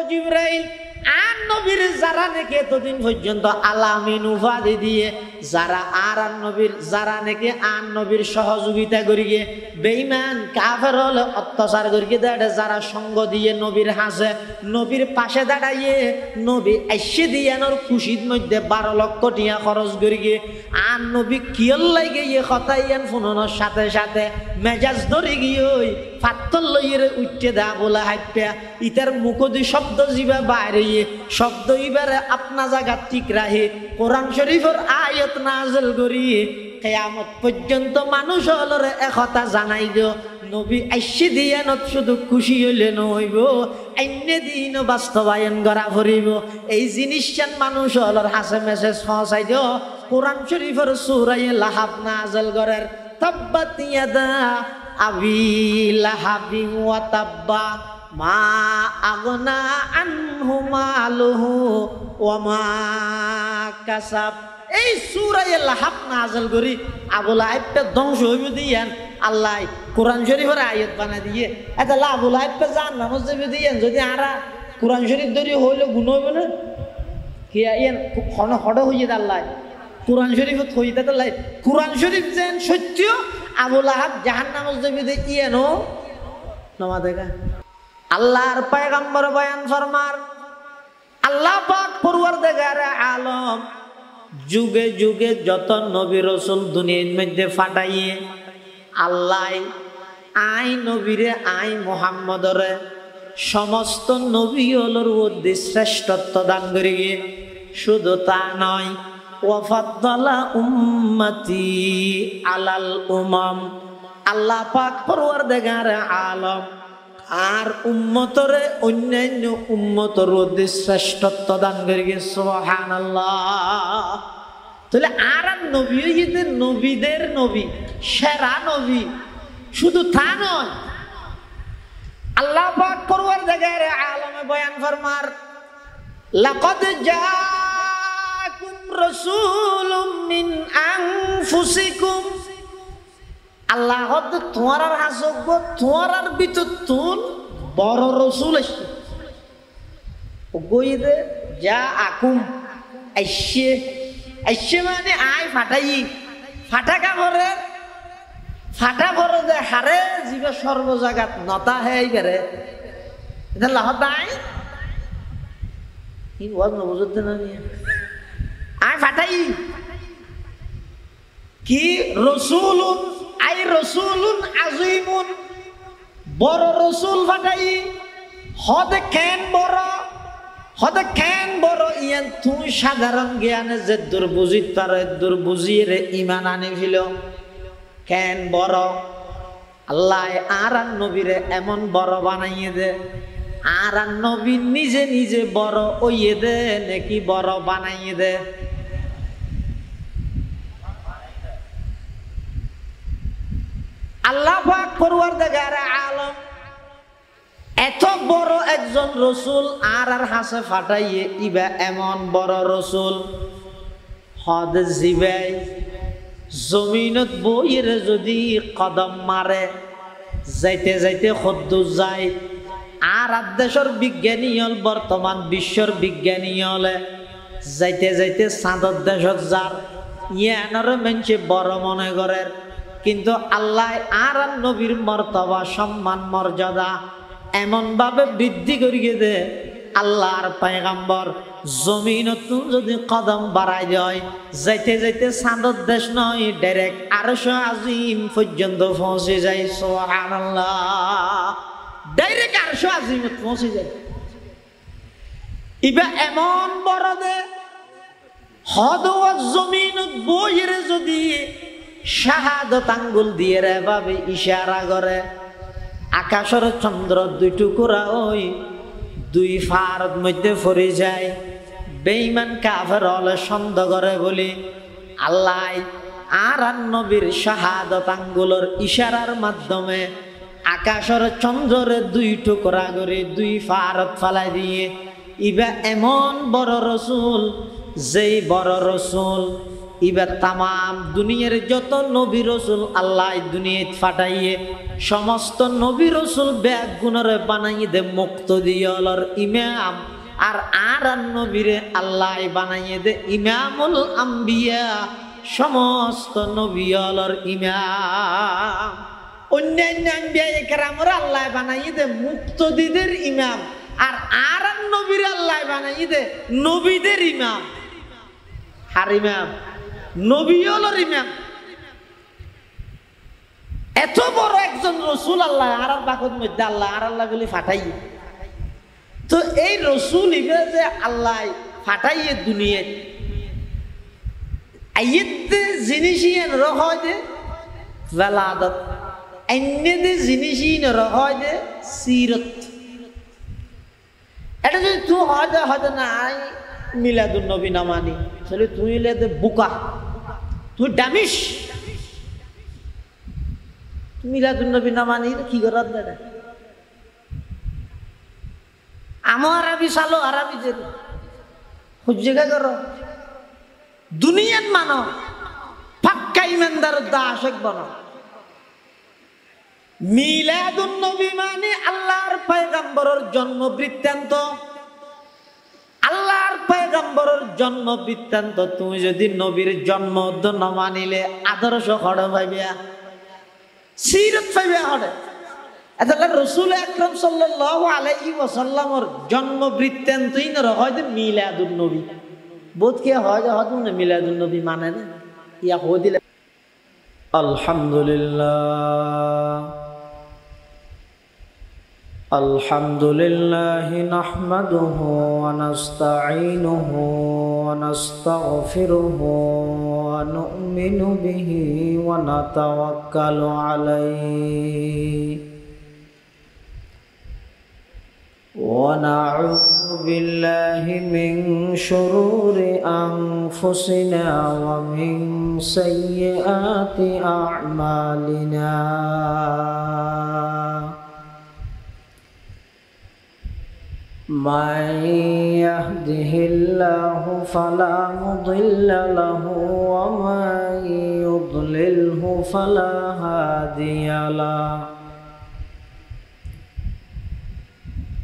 জিবরাইল আর নবীর যারা নাকি এতদিন পর্যন্ত আলামিন উপাধি দিয়ে যারা আর নবীর যারা নাকি আর নবীর সহযোগিতা করিয়ে বেঈমান কাফের হলে অত্যাচার করিয়ে দেয় যারা সঙ্গ দিয়ে নবীর হাসে নবীর পাশে দাঁড়াইয়ে নবী আইসে দিয়ে ওর খুশির মধ্যে 12 লক্ষ টিয়া খরচ করিয়ে আর নবী কিয়ল লাগে ইয়ে কথাইয়ান ফোনানোর সাথে সাথে মেজাজ ধরে গিয়ে ওই ফাত্তর লইয়ের উঠতে দেয়া বলে হাইপা ইতার মুখদি শব্দ জিবা বাইরে শব্দ ইবারে আপনা জায়গা ঠিক রাহে কোরআন শরীফের আয়াত নাযিল করি কিয়ামত পর্যন্ত মানুষ হলরে একথা জানাই দিও নবী আইসি দিয়ানত শুধু খুশি হইলে নইব অন্য দিন বাস্তবায়ন করা ভরিব এই জিনিসটান মানুষ হলর হাসে মেসেজ পৌঁছাই দিও কোরআন শরীফের সূরা লাহাব নাযিল করের তাব্বাত ইয়াদা আবি লাহাবিন ওয়া তাব্বা মা আগনা আনহু মালুহু ওয়া মা কাসাব এই সূরা লাহাব নাযিল করি আবু লাহাবকে ধ্বংস হইব দিয়ান আল্লাহ কোরআন শরীফের আয়াত বানাই দিয়ে এটা আবু লাহাবকে জাহান্নামে যাবে দিয়ান যদি আরা কোরআন শরীফ ধরে হইলে গুণ হইব না কি আইন খুব হড় হইয়ে আল্লাহ কোরআন শরীফত হইতে তো লাই কোরআন শরীফ যেন সত্য আবু লাহাব জাহান্নামে যাবে দে ইয়েনো নমা দেখা আল্লাহর পয়গম্বর বয়ান ফরমার আল্লাহ পাক পরওয়ারদিগার আলম যুগে যুগে যত নবী রাসূল দুনিয়ার মধ্যে ফাটাইয়ে আল্লাহ আই নবীরে আই মুহাম্মদরে সমস্ত নবী হলর মধ্যে শ্রেষ্ঠত্ব দান করে গিয়ে শুধু তা নয় ওয়াফাদ্দালা উম্মতি আলাল উমাম আল্লাহ পাক পরওয়ারদিগার আলম আর উম্মতরে অন্যান্য উম্মতর মধ্যে শ্রেষ্ঠত্ব দান করে গিয়ে সুবহানাল্লাহ তাহলে আর নবী হইতে নবীদের নবী সেরা নবী শুধু তা নয় আল্লাহ পাক পরওয়ারদিগার আলমে বয়ান ফরমার লাকাদ জাআকুম রাসূলুম মিন আনফুসিকুম আল্লাহ তোমার হাসব তোমার ভিতর তুন বড় রসুল আসছে গইদে যা আকুম আইসে আইসে মানে আয় ফাটাই ফাটা কাপড়ে ফাটা ভরে যে হারে জীবে সর্ব জায়গাত নতা হে এইবারে এটা লাহত নাই কি ওয়াজ নবুঝতে না নিয়ে আয় ফাটাই কি রসুলুন আই রসুলুন আজিমুন বড় রসুল ফাটাই হদে কেন বড় ইয়ান তুমি সাধারণ জ্ঞানে যে দুর্বুঝিত পারে দুর্বুঝিয়ে ইমান আনি ফিল কেন বড় আল্লাহ আর নবীরে এমন বড় বানাইয়ে দে আর নবী নিজে নিজে বড় ওইয়ে দে নাকি বড় বানাইয়ে দে আল্লাহ পাক পরওয়ারদিগার আলম এত বড় একজন রসুল আর হাসে ফাটাইয়ে ইবা এমন বড় রসুল হদ জিবাই জমিনত বইয়ের যদি কদম মারে যাইতে যাইতে খদ্দুর যায় আর দেশের বিজ্ঞানী হল বর্তমান বিশ্বর বিজ্ঞানী হলে যাইতে যাইতে চাঁদর দেশত যার ইয়ানর মেনছে বড় মনে করেন কিন্তু আল্লাহ আর নবীর মর্তবা সম্মান মর্যাদা এমন ভাবে বৃদ্ধি করিয়ে দে আল্লাহর পয়গম্বর জমিনত যদি কদম বাড়াই যায় যাইতে যাইতে চাঁদর দেশ নয় ডাইরেক্ট আরশ আজিম পর্যন্ত পৌঁছে যায় সুবহানাল্লাহ ডাইরেক্ট আরশ আজিমত পৌঁছে যায় ইবা এমন বড় দে হদ জমিনত বইয়ের যদি শাহাদত আঙ্গুল দিয়ে রে ভাবে ইশারা করে আকাশের চন্দ্র দুই টুকরা ওই দুই ফারদ মধ্যে পড়ে যায় বেঈমান কাফের হলে সন্দেহ করে বলি আল্লাহ আর নবীর শাহাদত আঙ্গুলের ইশারার মাধ্যমে আকাশের চন্দ্রের দুই টুকরা করে দুই ফারদ ফালাই দিয়ে ইবা এমন বড় রসুল যেই বড় রসুল এবার তামাম দুনিয়ার যত নবী রসুল আল্লাহ দুনিয়াত ফাটাইয়ে সমস্ত নবী রসুল ব্যাগ গুণরে বানাইয়ে দে মুক্তদিয়লর ইমাম আর নবীরে আল্লাহ বানাইয়ে দে ইমামুল আম্বিয়া সমস্ত নবীয়লর ইমাম অন্যান্য আম্বিয়া একরামরে আল্লাহ বানাইয়ে দে মুক্তদিদের ইমাম আর নবীরে আল্লাহ বানাইয়ে দে নবীদের ইমাম আর ইমাম নবীওয়ালার ইমাম এত বড় একজন রসুল আল্লাহ আর বাকত মধ্যে আল্লাহ বলে ফাটাই তো এই রসুল যে আল্লাহ ফাটাইয়ে দুনিয়ায় আইয়েতে জিনিসই রহয় দে ওয়ালাদত অন্যদে জিনিসই রহয় দে সিরত এটা যদি তুই হয়তো নাই মিলাদুন নবী না মানি তাহলে তুই লেদে বুকা তুই ডামিস মিলাদুন নবী না মানি কি করার দাদা আমার আরবি সালো আরবি যে হুজ্জেগা করো দুনিয়ান মানো পাক্কা ইমানদার দাসক বনো মিলাদুন নবী মানে আল্লাহর পয়গম্বরের জন্ম বৃত্তান্ত আল্লাহর পয়গম্বরের জন্ম বৃত্তান্ত তুমি যদি নবীর জন্ম না মানিলে আদর্শ হড়ে পাইবিয়া সিরত পাইবিয়া হড়ে এতলা রাসূল আকরাম সাল্লাল্লাহু আলাইহি ওয়াসাল্লামের জন্ম বৃত্তান্তই না হয়তো মিলাদুন নবী বোধ কে হয় হয়তো না মিলাদুন নবী মানে না ইয়া হদিলে আলহামদুলিল্লাহ الحمد لله نحمده ونستعينه ونستغفره ونؤمن به ونتوكل عليه ونعوذ بالله من شرور أنفسنا ومن سيئات أعمالنا من يهده الله فلا مضل له ومن يضلله فلا هادي له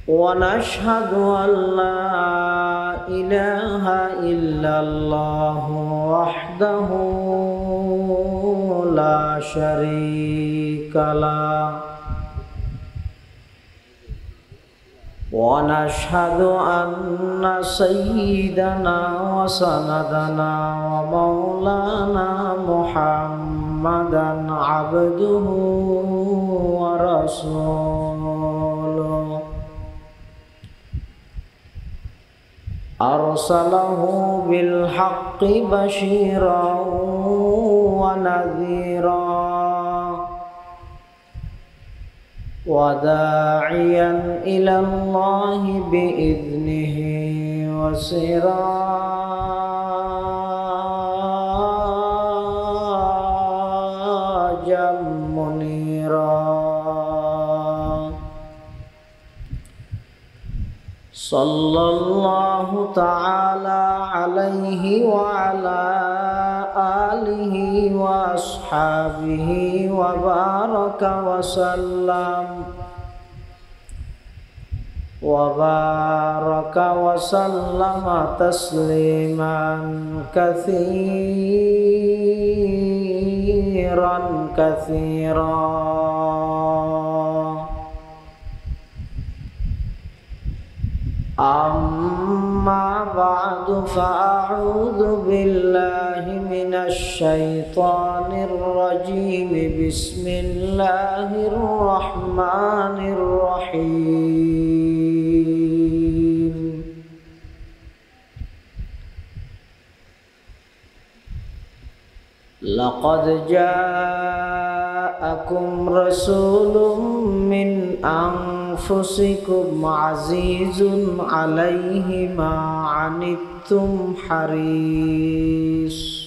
ونشهد أن لا إله إلا الله وحده لا شريك له ونشهد أن سيدنا وسندنا ومولانا محمدا عبده ورسوله أرسله بالحق بشيرا ونذيرا وداعيا إلى الله بإذنه وسراجا منيرا صلى الله تعالى عليه وعلى آله وأصحابه وبارك وسلم تسليما كثيرا كثيرا أما بعد فأعوذ بالله من الشيطان الرجيم بسم الله الرحمن الرحيم لقد جاءكم رسول من أنفسكم عزيز عليه ما عنتم حريص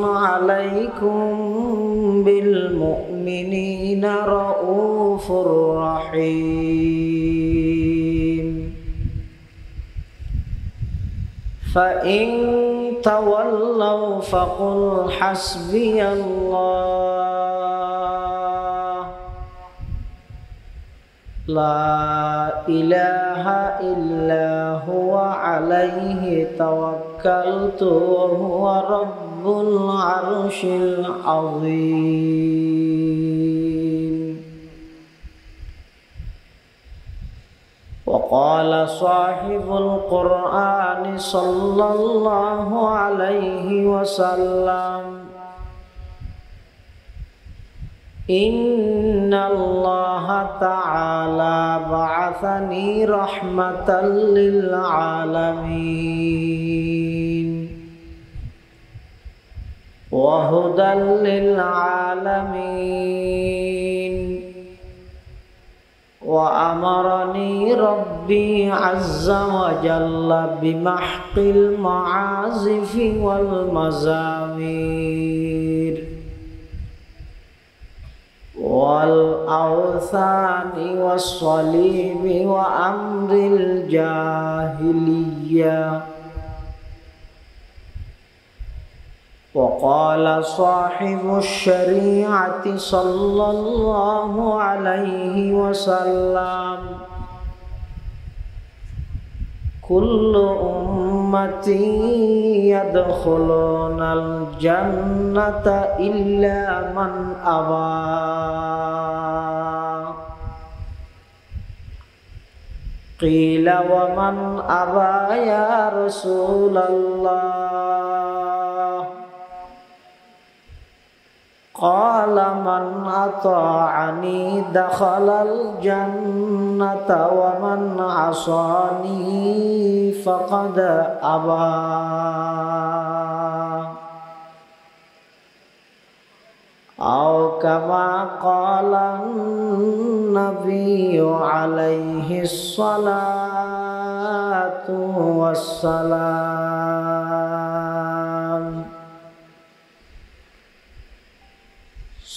عليكم بالمؤمنين رؤوف رحيم فإن تولوا فقل حسبي الله لا إله إلا هو عليه توكلت وهو رب العرش العظيم. وقال صاحب القرآن صلى الله عليه وسلم إن الله تعالى بعثني رحمة للعالمين وهدى للعالمين وأمرني ربي عز وجل بمحق المعازف والمزامير والأوثان والصليب وأمر الجاهلية. وقال صاحب الشريعة صلى الله عليه وسلم كل أمتي يدخلون الجنة إلا من أبى. قيل ومن أبى يا رسول الله؟ قال من أطاعني دخل الجنة ومن عصاني فقد أبى. أو كما قال النبي عليه الصلاة والسلام.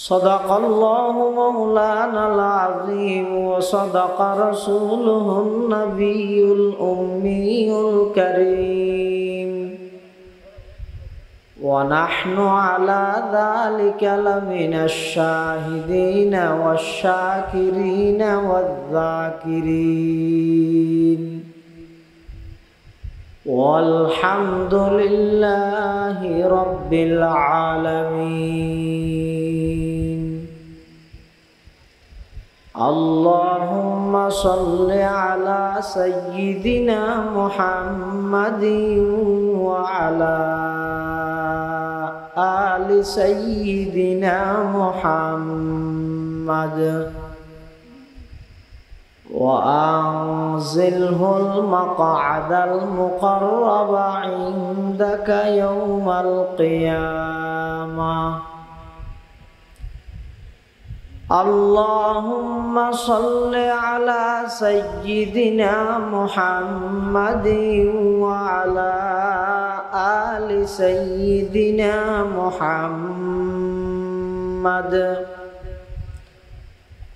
صدق الله مولانا العظيم وصدق رسوله النبي الأمي الكريم ونحن على ذلك لمن الشاهدين والشاكرين والذاكرين والحمد لله رب العالمين. اللهم صل على سيدنا محمد وعلى آل سيدنا محمد وأنزله المقعد المقرب عندك يوم القيامة. اللهم صل على سيدنا محمد وعلى آل سيدنا محمد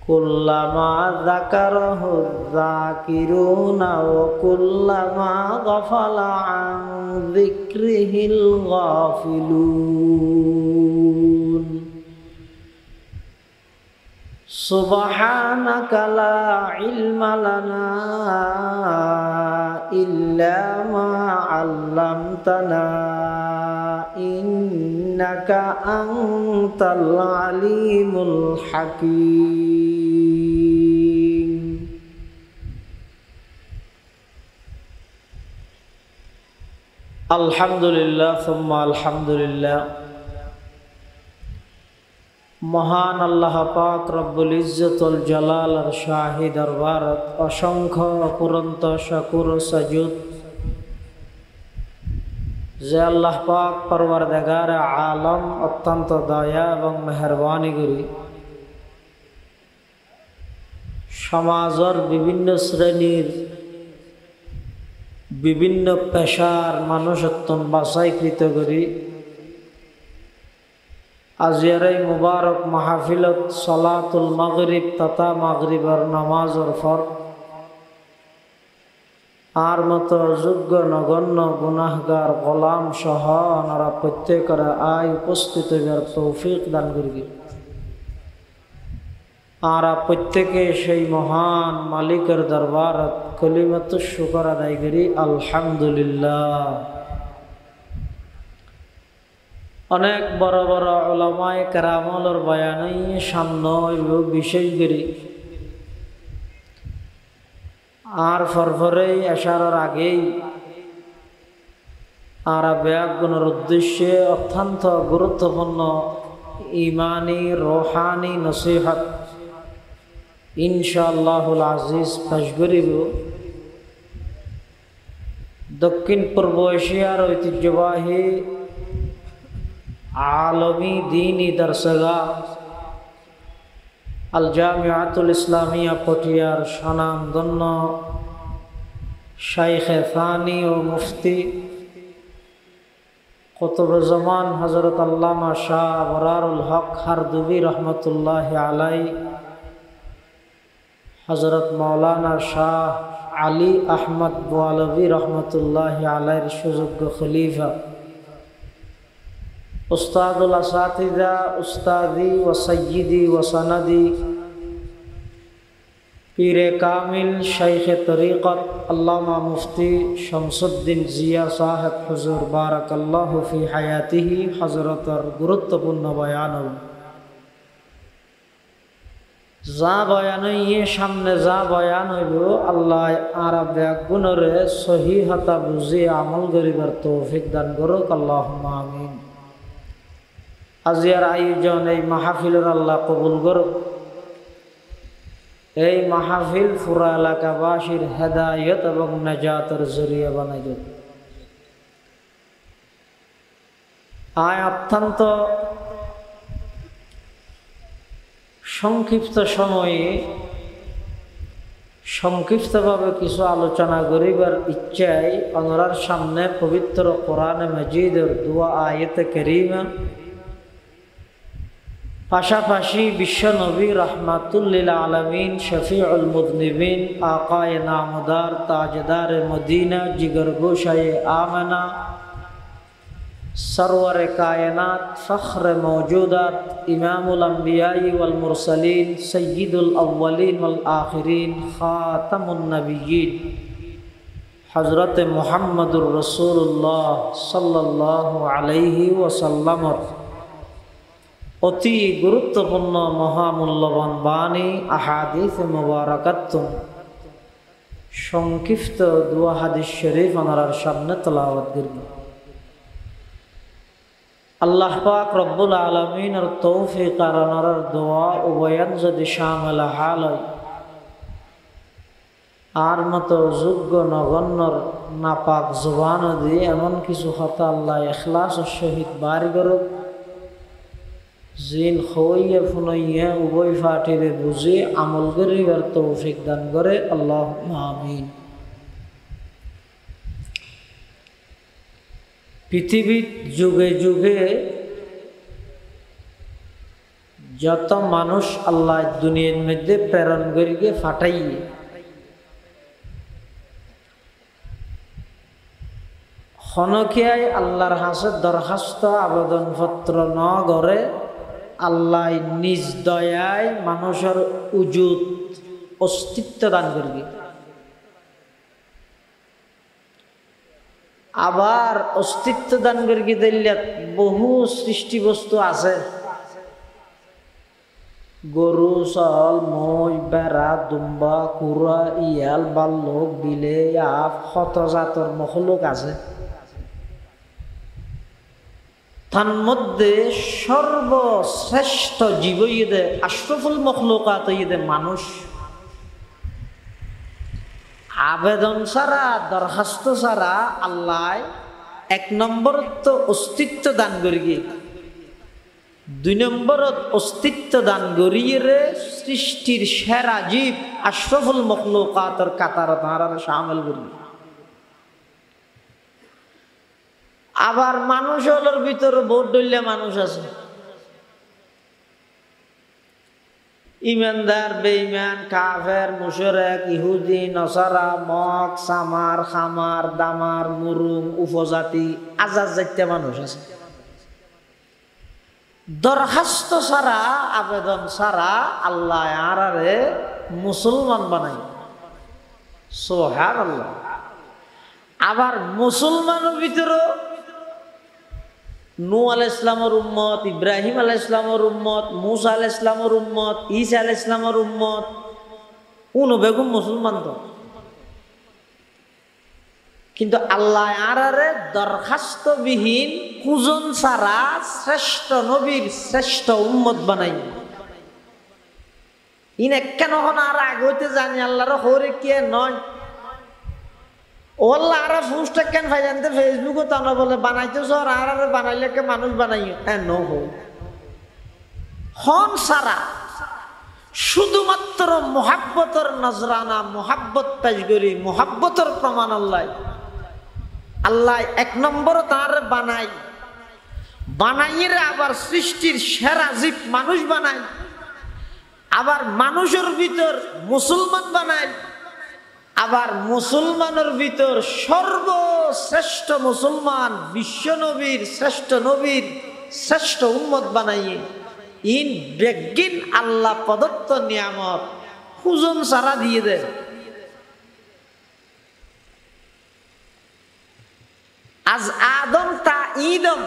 كلما ذكره الذاكرون وكلما غفل عن ذكره الغافلون. سبحانك لا علم لنا إلا ما علمتنا إنك أنت العليم الحكيم. الحمد لله ثم الحمد لله। মহান আল্লাহ পাক রব্বুল ইজ্জতুল জালালের শাহী দরবারত অসংখ্য অপুরন্ত শুকর ও সাজুদ যে আল্লাহ পাক পরওয়ারদিগার আলম অত্যন্ত দয়া এবং মেহেরবানি করি সমাজের বিভিন্ন শ্রেণীর বিভিন্ন পেশার মানুষ অত্যন্ত বাছাইকৃত করি আজিয়ার এই মুবারক মাহফিলত সলাতুল মাগরিব তথা মাগরিবের নামাজের পর আর মতো যোগ্য নগণ্য গুনাহগার গোলাম সহ ওনারা প্রত্যেকের আয় উপস্থিত হইবার তৌফিক দান করি। আর প্রত্যেকে সেই মহান মালিকের দরবারত কলিমাত শুকর আদায় করি আলহামদুলিল্লাহ। অনেক বড় বড় উলামায়ে কেরামর বয়ানই সামনে বিশেষ করি। আর ফরফরেই এশারার আগেই আর ব্যাগুণের উদ্দেশ্যে অত্যন্ত গুরুত্বপূর্ণ ইমানি রোহানি নসিহত ইনশাআল্লাহুল আজিজ পেশ করিব। দক্ষিণ পূর্ব এশিয়ার ঐতিহ্যবাহী আলমী দীনী দরসগাহ আল জামিয়াতুল ইসলামিয়া পটিয়ার স্বনামধন্য শাইখে ফানি ও মুফতি কুতুবুজ্জামান হযরত আল্লামা শাহ আবরারুল হক হারদুবি রহমতুল্লাহ আলাই, হযরত মাওলানা শাহ আলী আহমদ বোয়ালবী রহমতুল্লাহ আলাইর সুযোগ্য খলিফা, উস্তাদুল আসাতিজা উস্তাদি ও সৈয়দি ও সনদি পীরে কামিল শাইখে তরিকত আল্লামা মুফতি শামসুদ্দিন জিয়া সাহেব হুজুর বারাকাল্লাহু ফি হায়াতিহি হযরতর গুরুত্বপূর্ণ বয়ান যা বয়ান সামনে যা বয়ান হইব আল্লাহ আরা ব্যাগুণরে সহিহতা বুঝে আমল করিবার তৌফিক দান করুক আল্লাহুম্মা আমিন। আজিয়ার আয়োজন এই মাহফিলের আল্লাহ কবুল করুক। এই মাহফিল পুরা এলাকাবাসীর হেদায়ত এবং নাজাতের জরিয়া বানাই দেব। আয় অত্যন্ত সংক্ষিপ্ত সময়ে সংক্ষিপ্তভাবে কিছু আলোচনা করিবার ইচ্ছায় অনরার সামনে পবিত্র কোরআনে মাজিদের দুয়া আয়াতে কারীমা, পাশাপাশি বিশ্ব নবী রাহমাতুল্লিল আলামিন শফিউল মুযনিবিন আকায়ে নামদার তাজদার মদিনা জিগর গোশায়ে আমানা সরওয়ারে কায়নাত ফখরে মওজুদাত ইমামুল আম্বিয়াই ওয়াল মুরসালিন সয়্যিদুল আউয়ালিন ওয়াল আখিরিন খাতামুন নবিয়্যিন হযরত মুহাম্মদুর রাসূলুল্লাহ সাল্লাল্লাহু আলাইহি ওয়াসাল্লামর অতি গুরুত্বপূর্ণ মহামূল্যবান বাণী আহাদিস মুবারাকাত সংক্ষিপ্ত দুয়া হাদিস শরীফ ওনার সামনে তেলাওয়াত করব। আল্লাহ পাক রব্বুল আলামিনের তৌফিক আর ওনার দোয়া উভয়ান যদি শামিল হাল হয় আর মতো যোগ্য নগণ্যর নাপাক জবান দিয়ে এমন কিছু কথা আল্লাহ ইখলাসের সহিত বাড়ি করুক, জিন হইয়া ফুনাইয়া উভয় ফাটিরে বুঝে আমল করিবার তৌফিক দান করে আল্লাহুম্মা আমিন। পৃথিবীর যুগে যুগে যত মানুষ আল্লাহ দুনিয়ার মধ্যে প্রেরণ করিয়ে ফাটাইয়ে হনকিয়ায় আল্লাহর হাসে দরখাস্ত আবেদনপত্র ন করে আল্লাহ নিজ দয়ায় মানুষের উজুদ অস্তিত্ব দান করবে। আবার অস্তিত্ব দান করি দিলে বহু সৃষ্টি বস্তু আছে, গরু ছাগল মই বেড়া দুম্বা কুড়া ইয়াল বাল্লুক বিলে আপ শত জাতর মখলুক আছে। তার মধ্যে সর্বশ্রেষ্ঠ জীব ইদে আশরাফুল মখলুকাত ইদে মানুষ। আবেদন ছাড়া দরখাস্ত ছাড়া আল্লাহ এক নম্বরত তো অস্তিত্ব দান করি, দুই নম্বরত অস্তিত্ব দান করিয়ে সৃষ্টির সেরা জীব আশরাফুল মখলুকাতর কাতার তাঁরা শামিল করি। আবার মানুষ হলোর ভিতরে বহুত ডলিয়া মানুষ আছে, ইমানদার বেঈমান কাফের মুশরিক ইহুদি নসারা মগ সামার খামার দামার মুরুং উপজাতি আজাদ জাতীয় মানুষ আছে। দরখাস্ত ছাড়া আবেদন ছাড়া আল্লাহ আরারে মুসলমান বানাই। সুবহানাল্লাহ। আবার মুসলমানের ভিতরে নূহ আলাইহিস সালামের উম্মত, ইব্রাহিম আলাইহিস সালামের উম্মত, মূসা আলাইহিস সালামের উম্মত, ঈসা আলাইহিস সালামের উম্মত, উনো বেগম মুসলমান তো। কিন্তু আল্লাহ আরারে দরখাস্তবিহীন কুজন ছাড়া শ্রেষ্ঠ নবীর শ্রেষ্ঠ উম্মত বানাই। ইন কেন আর আগে হইতে জানি আল্লাহর হরে কে নয়। ওল্লা আর ফুসটা কেন ভাই জানতে ফেসবুকও তো আমরা বলে বানাইতেছ আর আর বানাইলে কে মানুষ বানাই ন হন সারা শুধুমাত্র মোহাব্বতর নজরানা মোহাব্বত পেশ করি মোহাব্বতর প্রমাণ আল্লাহ। আল্লাহ এক নম্বর তার বানাই বানাইয়ে আবার সৃষ্টির সেরা জীব মানুষ বানায়, আবার মানুষের ভিতর মুসলমান বানায়, আবার মুসলমানের ভিতর সর্বশ্রেষ্ঠ মুসলমান বিশ্ব নবীর শ্রেষ্ঠ উম্মত বানাইয়ে ইন বেগিন আল্লাহ প্রদত্ত নিয়ামত হুজুম সারা দিয়ে দেয়। আজ আদম তা ঈদম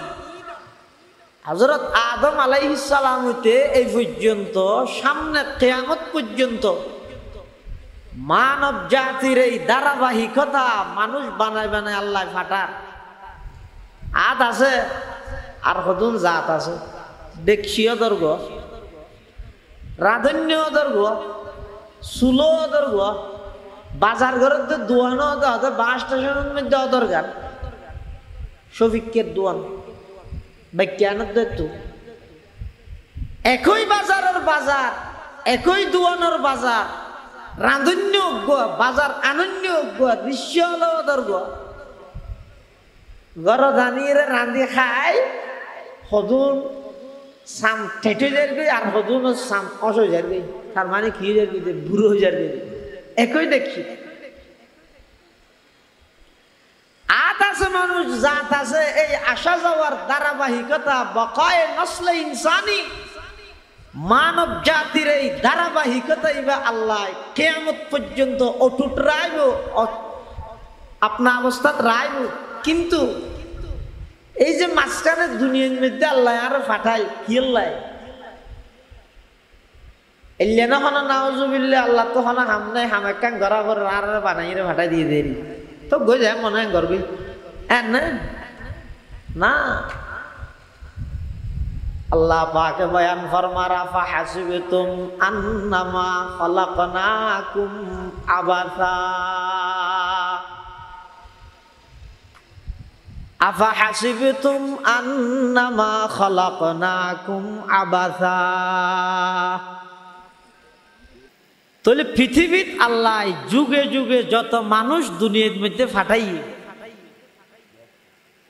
হযরত আদম আলাইহিস সালাম হইতে এই পর্যন্ত সামনে কিয়ামত পর্যন্ত মানব জাতির এই ধারাবাহিকতা মানুষ বানায় বানায় আল্লাহ ফাটার আদ আছে আর হদুন জাত আছে। দেখছিও দর্গ রাধন্য দর্গ সুলো দর্গ বাজার ঘরের তো দোয়ানো হতে বাস স্টেশনের মধ্যে দরকার শফিকের দোয়ান বিজ্ঞানের দেখতো একই বাজারের বাজার একই দোয়ানোর বাজার রাঁধন্য বাজার আনন্য দৃশ্য হলো দর্গ ঘর দানিয়ে রাঁধি খাই হদুন সাম ঠেঠে যাবে আর হদুন সাম অস হয়ে যাবে। তার মানে কি হয়ে যাবে বুড়ো হয়ে যাবে একই দেখি। আত আছে মানুষ জাত আছে এই আসা যাওয়ার ধারাবাহিকতা বকায়ে নসলে ইনসানি মানব জাতির এই ধারাবাহিকতা ইবা আল্লাহ কিয়ামত পর্যন্ত অটুট রাইব আপনা অবস্থাত রাইব। কিন্তু এই যে মাঝখানে দুনিয়ার মধ্যে আল্লাহ আর ফাটাই কি আল্লাহ এলে না হনা নাউজুবিল্লাহ আল্লাহ তো হনা হাম নাই হাম একখান গড়া করে আর বানাই ফাটাই দিয়ে দেরি তো গই যায় মনে হয় গর্বি না। আল্লাহ পাকে বয়ান ফরমারা ফাহাসিবতুম আন্নামা খালাকনাকুম আবাসা আফাহাসিবতুম আন্নামা খালাকনাকুম আবাসা। তাহলে পৃথিবীর আল্লাহ যুগে যুগে যত মানুষ দুনিয়ার মধ্যে ফাটাই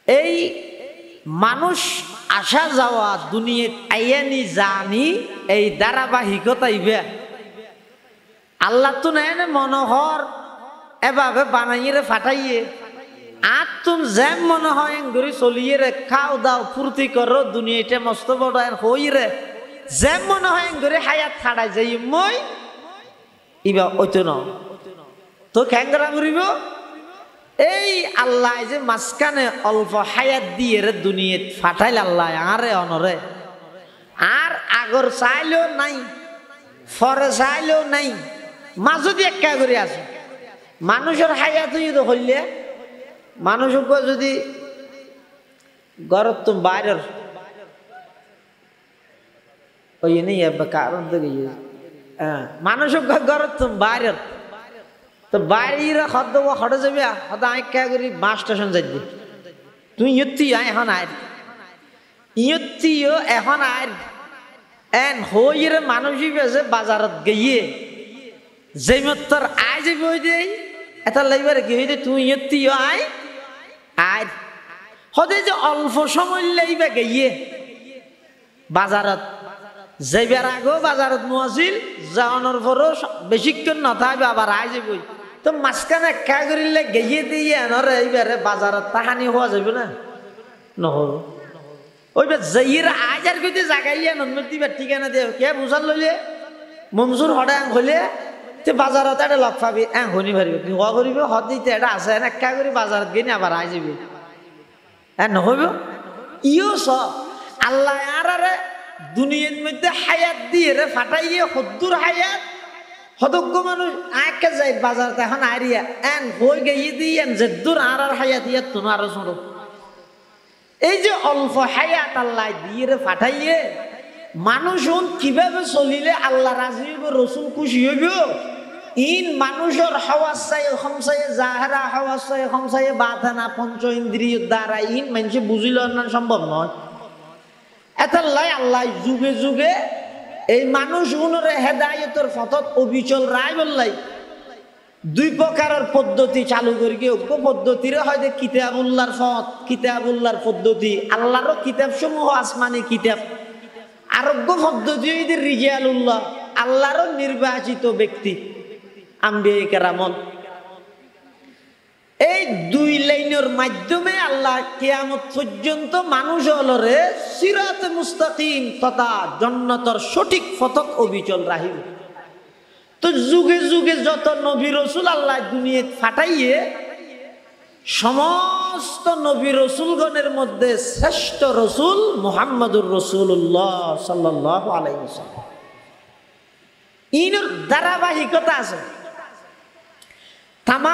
এই মানুষ আসা যাওয়া দুনিয়াত আইয়ানি জানি এই ধারাবাহিকতা ইবে আল্লাহ তো নাই না মনোহর এভাবে বানাইয়ে ফাটাইয়ে আর তুম যেম মনে হয় ঘুরি চলিয়ে রে খাও দাও ফুর্তি করো দুনিয়াটা মস্ত বড় হই রে যেম মনে হয় ঘুরি হায়াত খাড়াই যাই মই ইবা ওইতো ন তো খ্যাংরা ঘুরিব। এই আল্লাহ যে মাঝখানে অল্প হায়াত দিয়ে রে দুনিয়াত ফাটাইল আল্লাহ আরে অনরে আর আগর চাইলেও নাই ফরে চাইলেও নাই মাজদি একা করে আছে। মানুষের হায়াত হইলে মানুষক যদি ঘরত তুমি বাইরের ওই নেই কারণ থেকে মানুষক ঘরত তুমি বাইরের তো বাইরে হদ হটে যাবি হদা আঁকা করি বাস স্টেশন যাইবি তুই ইয়ত্তি এখন আয় ইয়ত্তিও এখন আয় এন হইরে মানুষই বেছে বাজারত গিয়ে যে মতর আয় যাবি ওই যে এটা লাইবার কি হইতে তুই ইয়ত্তিও আয় আয় হদে যে অল্প সময় লাইবা গিয়ে বাজারত যাইবার আগেও বাজারত নোয়াছিল, যাওয়ানোর পরও বেশিক্ষণ নথাইবে আবার আই যাবই। তো মাঝখানে একা করিলে গেয়ে দিয়ে আনরে এইবারে বাজারত তাহানি হওয়া যাবে না, নহব। ওইবার যাইয়ের আজ আর কইতে জাগাইয়া নন্মত দিবার ঠিকানা দিয়ে কে বুঝার লইলে মনসুর হডা হইলে তে বাজারত একটা লগ পাবি হনি পারিবে, হওয়া করিবে হদ দিতে এটা আছে একা করে বাজারত গিয়ে আবার আই যাবে, নহব। ইও সব আল্লাহ আরে দুনিয়ার মধ্যে হায়াত দিয়ে রে ফাটাইয়ে হদ্দুর হায়াত হদজ্ঞ মানুষ আঁকে যায় বাজারতে এখন আরিয়া হয়ে গিয়ে দিয়ে যেদুর আর হায়াত ইয়াত তো আরো ছোট। এই যে অল্প হায়াত আল্লাহ দিয়ে রে ফাটাইয়ে মানুষ কিভাবে চলিলে আল্লাহ রাজি হইব, রসুল খুশি হইব, ইন মানুষের হাওয়াজ চাই খমসাইয়ে জাহারা হাওয়াজ চাই খমসাইয়ে বাথানা পঞ্চ ইন্দ্রিয় দ্বারা ইন মানুষ বুঝিল না সম্ভব নয়। এতাল্লাই আল্লাহ যুগে যুগে এই মানুষ উনরে হেদায়তের পথত অবিচল রায় বললাই দুই প্রকারের পদ্ধতি চালু করি গিয়ে অজ্ঞ পদ্ধতিরে হয়তো কিতাবুল্লাহর পথ, কিতাবুল্লাহর পদ্ধতি আল্লাহরও কিতাব সমূহ আসমানি কিতাব, আরোগ্য পদ্ধতি হইতে রিজালুল্লাহ আল্লাহরও নির্বাচিত ব্যক্তি আম্বিয়া কেরামত। এই দুই লাইনের মাধ্যমে আল্লাহ কিয়ামত পর্যন্ত মানুষ হলরে সিরাতে মুস্তাকিম তথা জান্নাতের সঠিক পথত অবিচল রাখিব। তো যুগে যুগে যত নবী রাসূল আল্লাহ দুনিয়াত ফাটাইয়ে সমস্ত নবী রাসূলগণের মধ্যে শ্রেষ্ঠ রাসূল মুহাম্মদুর রাসূলুল্লাহ সাল্লাল্লাহু আলাইহি ওয়াসাল্লাম। ইনের ধারাবাহিকতা আছে। তাম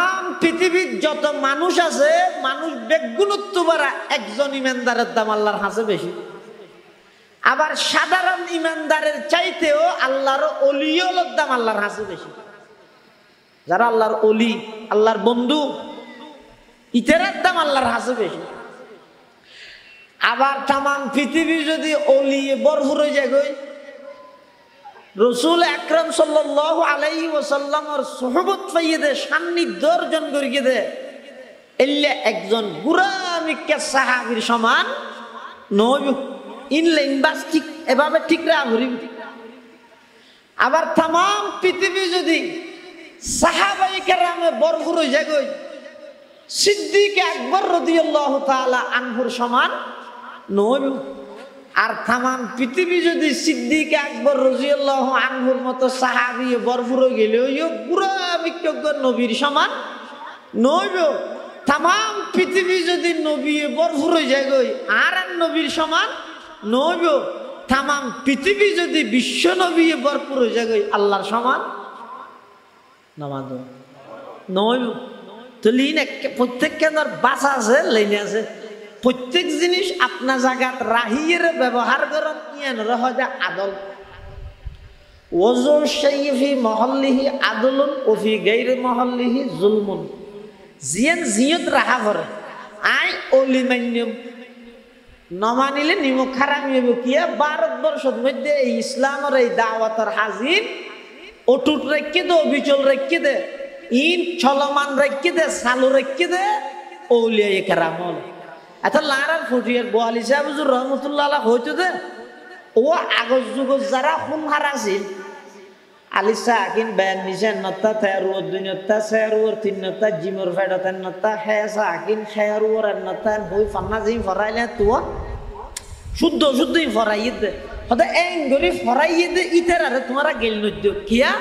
পৃথিবীর যত মানুষ আছে মানুষ বেগুণত্ব বাড়া একজন ইমানদারের দাম আল্লাহর হাসে বেশি। আবার সাধারণ ইমানদারের চাইতেও আল্লাহর অলিয়লের দাম আল্লাহর হাসে বেশি। যারা আল্লাহর অলি, আল্লাহর বন্ধু, ইতারের দাম আল্লাহর হাসে বেশি। আবার তাম পৃথিবী যদি অলিয়ে ভরপুর হয়ে যায় গই রসুল আকরাম সাল্লাল্লাহু আলাইহি ওয়াসাল্লামের সোহবত পাইয়ে দে, সান্নিধ্য অর্জন করিয়ে দে, এলে একজন গুরামিকা সাহাবীর সমান নয়। ইনলাইন বাস ঠিক এভাবে ঠিক রাখুন। আবার তাম পৃথিবী যদি সাহাবাই কেরামে ভরপুর হয়ে যায় গই সিদ্দিক আকবর রাদিয়াল্লাহু তাআলা আনহুর সমান নয়। আর তাম পৃথিবী যদি সিদ্দিক আকবর রাদিয়াল্লাহু আনহুর মতো সাহাবী ভরপুর হয়ে গেলে পুরা বিজ্ঞ নবীর সমান নইব। তাম পৃথিবী যদি নবী ভরপুর হয়ে যায় গই আর নবীর সমান নইব। তাম পৃথিবী যদি বিশ্ব নবী ভরপুর হয়ে যায় গই আল্লাহর সমান নামাজ নইব। তো লিন প্রত্যেক কেন্দ্র বাসা আছে, লাইনে আছে। প্রত্যেক জিনিস আপনা জায়গাত রাহিয়ের ব্যবহার করেন ইয়ান রহজা আদল। ওযু শাইফি মহল্লিহি আদলুন ও ফি গায়রি মহল্লিহি জুলমুন। জিয়ান জিয়ত রাহা করে আই ওলি মান্যম নমানিলে নিমক খারামি হইব কিয়া। ভারতবর্ষের মধ্যে এই ইসলামের এই দাওয়াতের হাজির অটুট রেখে দে, অবিচল রেখে দে, ইন চলমান রেখে দে, চালু রেখে দে ওলিয়া কেরামল। এত লারার ফটিয়ার বোয়ালি সাহেব হুজুর রহমতুল্লাহ আলাইহি হইতো দে ও আগজ যুগজ যারা হুনহার আছিল আলিসা আকিন বায়ান নিছেন নত্তা তেরুর দুইনত্তা সেরুর তিনত্তা জিমর ফেডাতেন নত্তা হেসা আকিন খেরুর নত্তান হই ফান্না জিম ফরাইলে তো শুদ্ধ শুদ্ধই ফরাইয়ে দে হতে এং গরি ফরাইয়ে দে ইতেরারে তোমারা গেল নদ্য কিয়া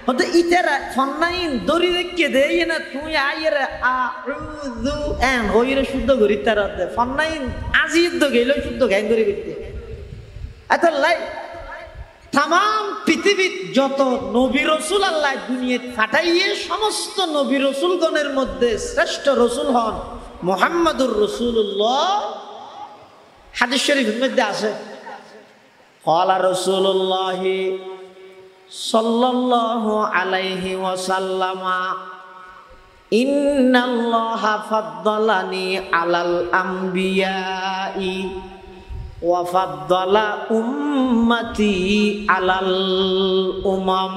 হতে ইতেরা ফন্নাইন দরি রেখে দে না তুই আইরে আউযু এন হইরে শুদ্ধ গরি তারাতে ফন্নাইন আজিদ গেল শুদ্ধ গান গরি করতে। এত লাই তাম পৃথিবীর যত নবী রাসূল আল্লাহ দুনিয়াতে ফাটাইয়ে সমস্ত নবী রাসূলগণের মধ্যে শ্রেষ্ঠ রাসূল হন মুহাম্মদুর রাসূলুল্লাহ। হাদিস শরীফের মধ্যে আছে ক্বালা রাসূলুল্লাহ সাল্লাল্লাহু আলাইহি ওয়াসাল্লাম ইন্নাল্লাহা ফাদ্দালানি আলাল আমবিয়াই ওয়া ফাদ্দালা উম্মতি আলাল উমাম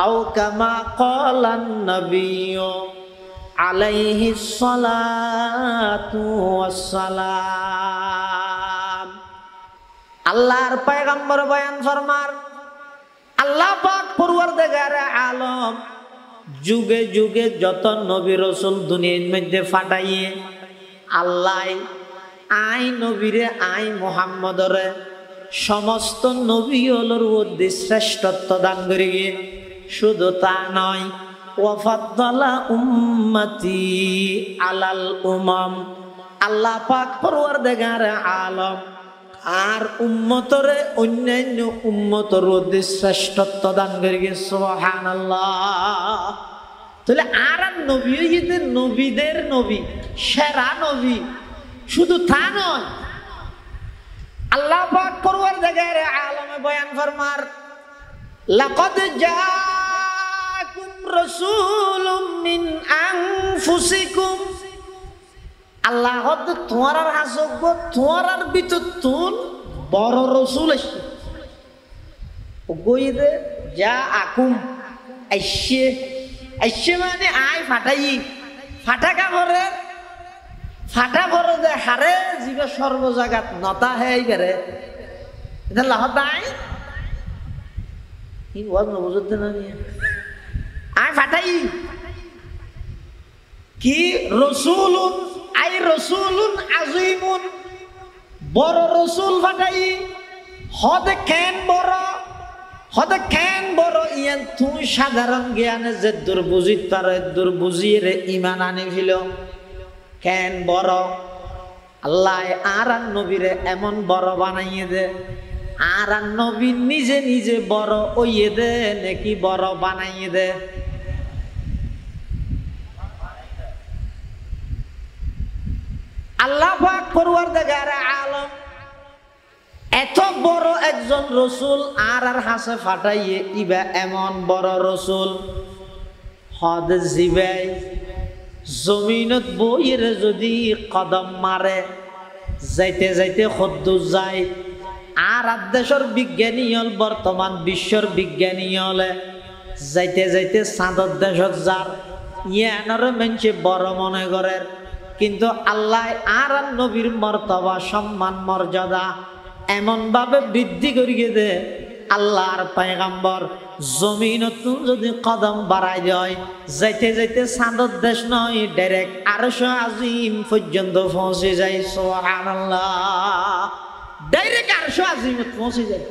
আও কামা ক্বালান নাবিয়্যু আলাইহিস সালাতু ওয়াস সালাম। আল্লাহর পয়গম্বর বয়ান ফরমার আল্লাহ পাক পরওয়ারদিগারে আলম যুগে যুগে যত নবী রাসূল দুনিয়ার মধ্যে ফাটাইয়ে আল্লাহ আই নবীরে আই মুহাম্মদরে সমস্ত নবী হলোর মধ্যে শ্রেষ্ঠত্ব দান করিয়ে শুধু তা নয় ওয়াফাদ্দালা উম্মতি আলাল উমাম আল্লাহ পাক পরওয়ারদিগারে আলম আর উম্মতরে অন্যান্য উম্মতর মধ্যে শ্রেষ্ঠত্ব দান করিয়ে সুবহানাল্লাহ। তাহলে আর নবী হইতে নবীদের নবী সেরা নবী শুধু তা নয় আল্লাহ পাক পরওয়ারদিগারে আলমে বয়ান ফরমার লাকাদ জাআকুম রাসূলুম মিন আনফুসিকুম আল্লাহ হদ তোমার হাসব তোমার ভিতর তুন বড় রাসূল আছে গইদে যা আকুম আইসে আইসে মানে আই ফাটাই ফাটা কাপড়ে ফাটা বড় যে হারে জীবে সর্ব জায়গাত নতা হেই বেরে এটা লাহতাই কি ওয়াজ না বুঝতে না নিয়ে আই ফাটাই কি রাসূলুন আই রাসূলুন আযীমুন বড় রাসূল ফাটাই হদে কেন বড় ইয়ান তুই সাধারণ জ্ঞানে যে দুর্বুঝিত পারে দুর্বুঝিয়ে ঈমান আনি ফিল কেন বড় আল্লাহ আর নবীরে এমন বড় বানাইয়ে দে আর নবী নিজে নিজে বড় ওইয়ে দে নাকি বড় বানাইয়ে দে আল্লাহ পাক পরওয়ারদিগারে আলম এত বড় একজন রাসূল আর হাসে ফাটাইয়ে ইবা এমন বড় রাসূল হদ জিবাই জমিনত বইরে যদি কদম মারে যাইতে যাইতে খদ্দুর যায় আর দেশের বিজ্ঞানী হল বর্তমান বিশ্বর বিজ্ঞানী হলে যাইতে যাইতে চাঁদর দেশত যার ইয়ানর মেনছে বড় মনে করে কিন্তু আল্লাহ আর নবীর মর্তবা সম্মান মর্যাদা এমন ভাবে বৃদ্ধি করিয়ে দে আল্লাহর পয়গম্বর জমিনত যদি কদম বাড়াই যায় যাইতে যাইতে চাঁদর দেশ নয় ডাইরেক্ট আরশ আজিম পর্যন্ত পৌঁছে যায় সুবহানাল্লাহ ডাইরেক্ট আরশ আজিমত পৌঁছে যায়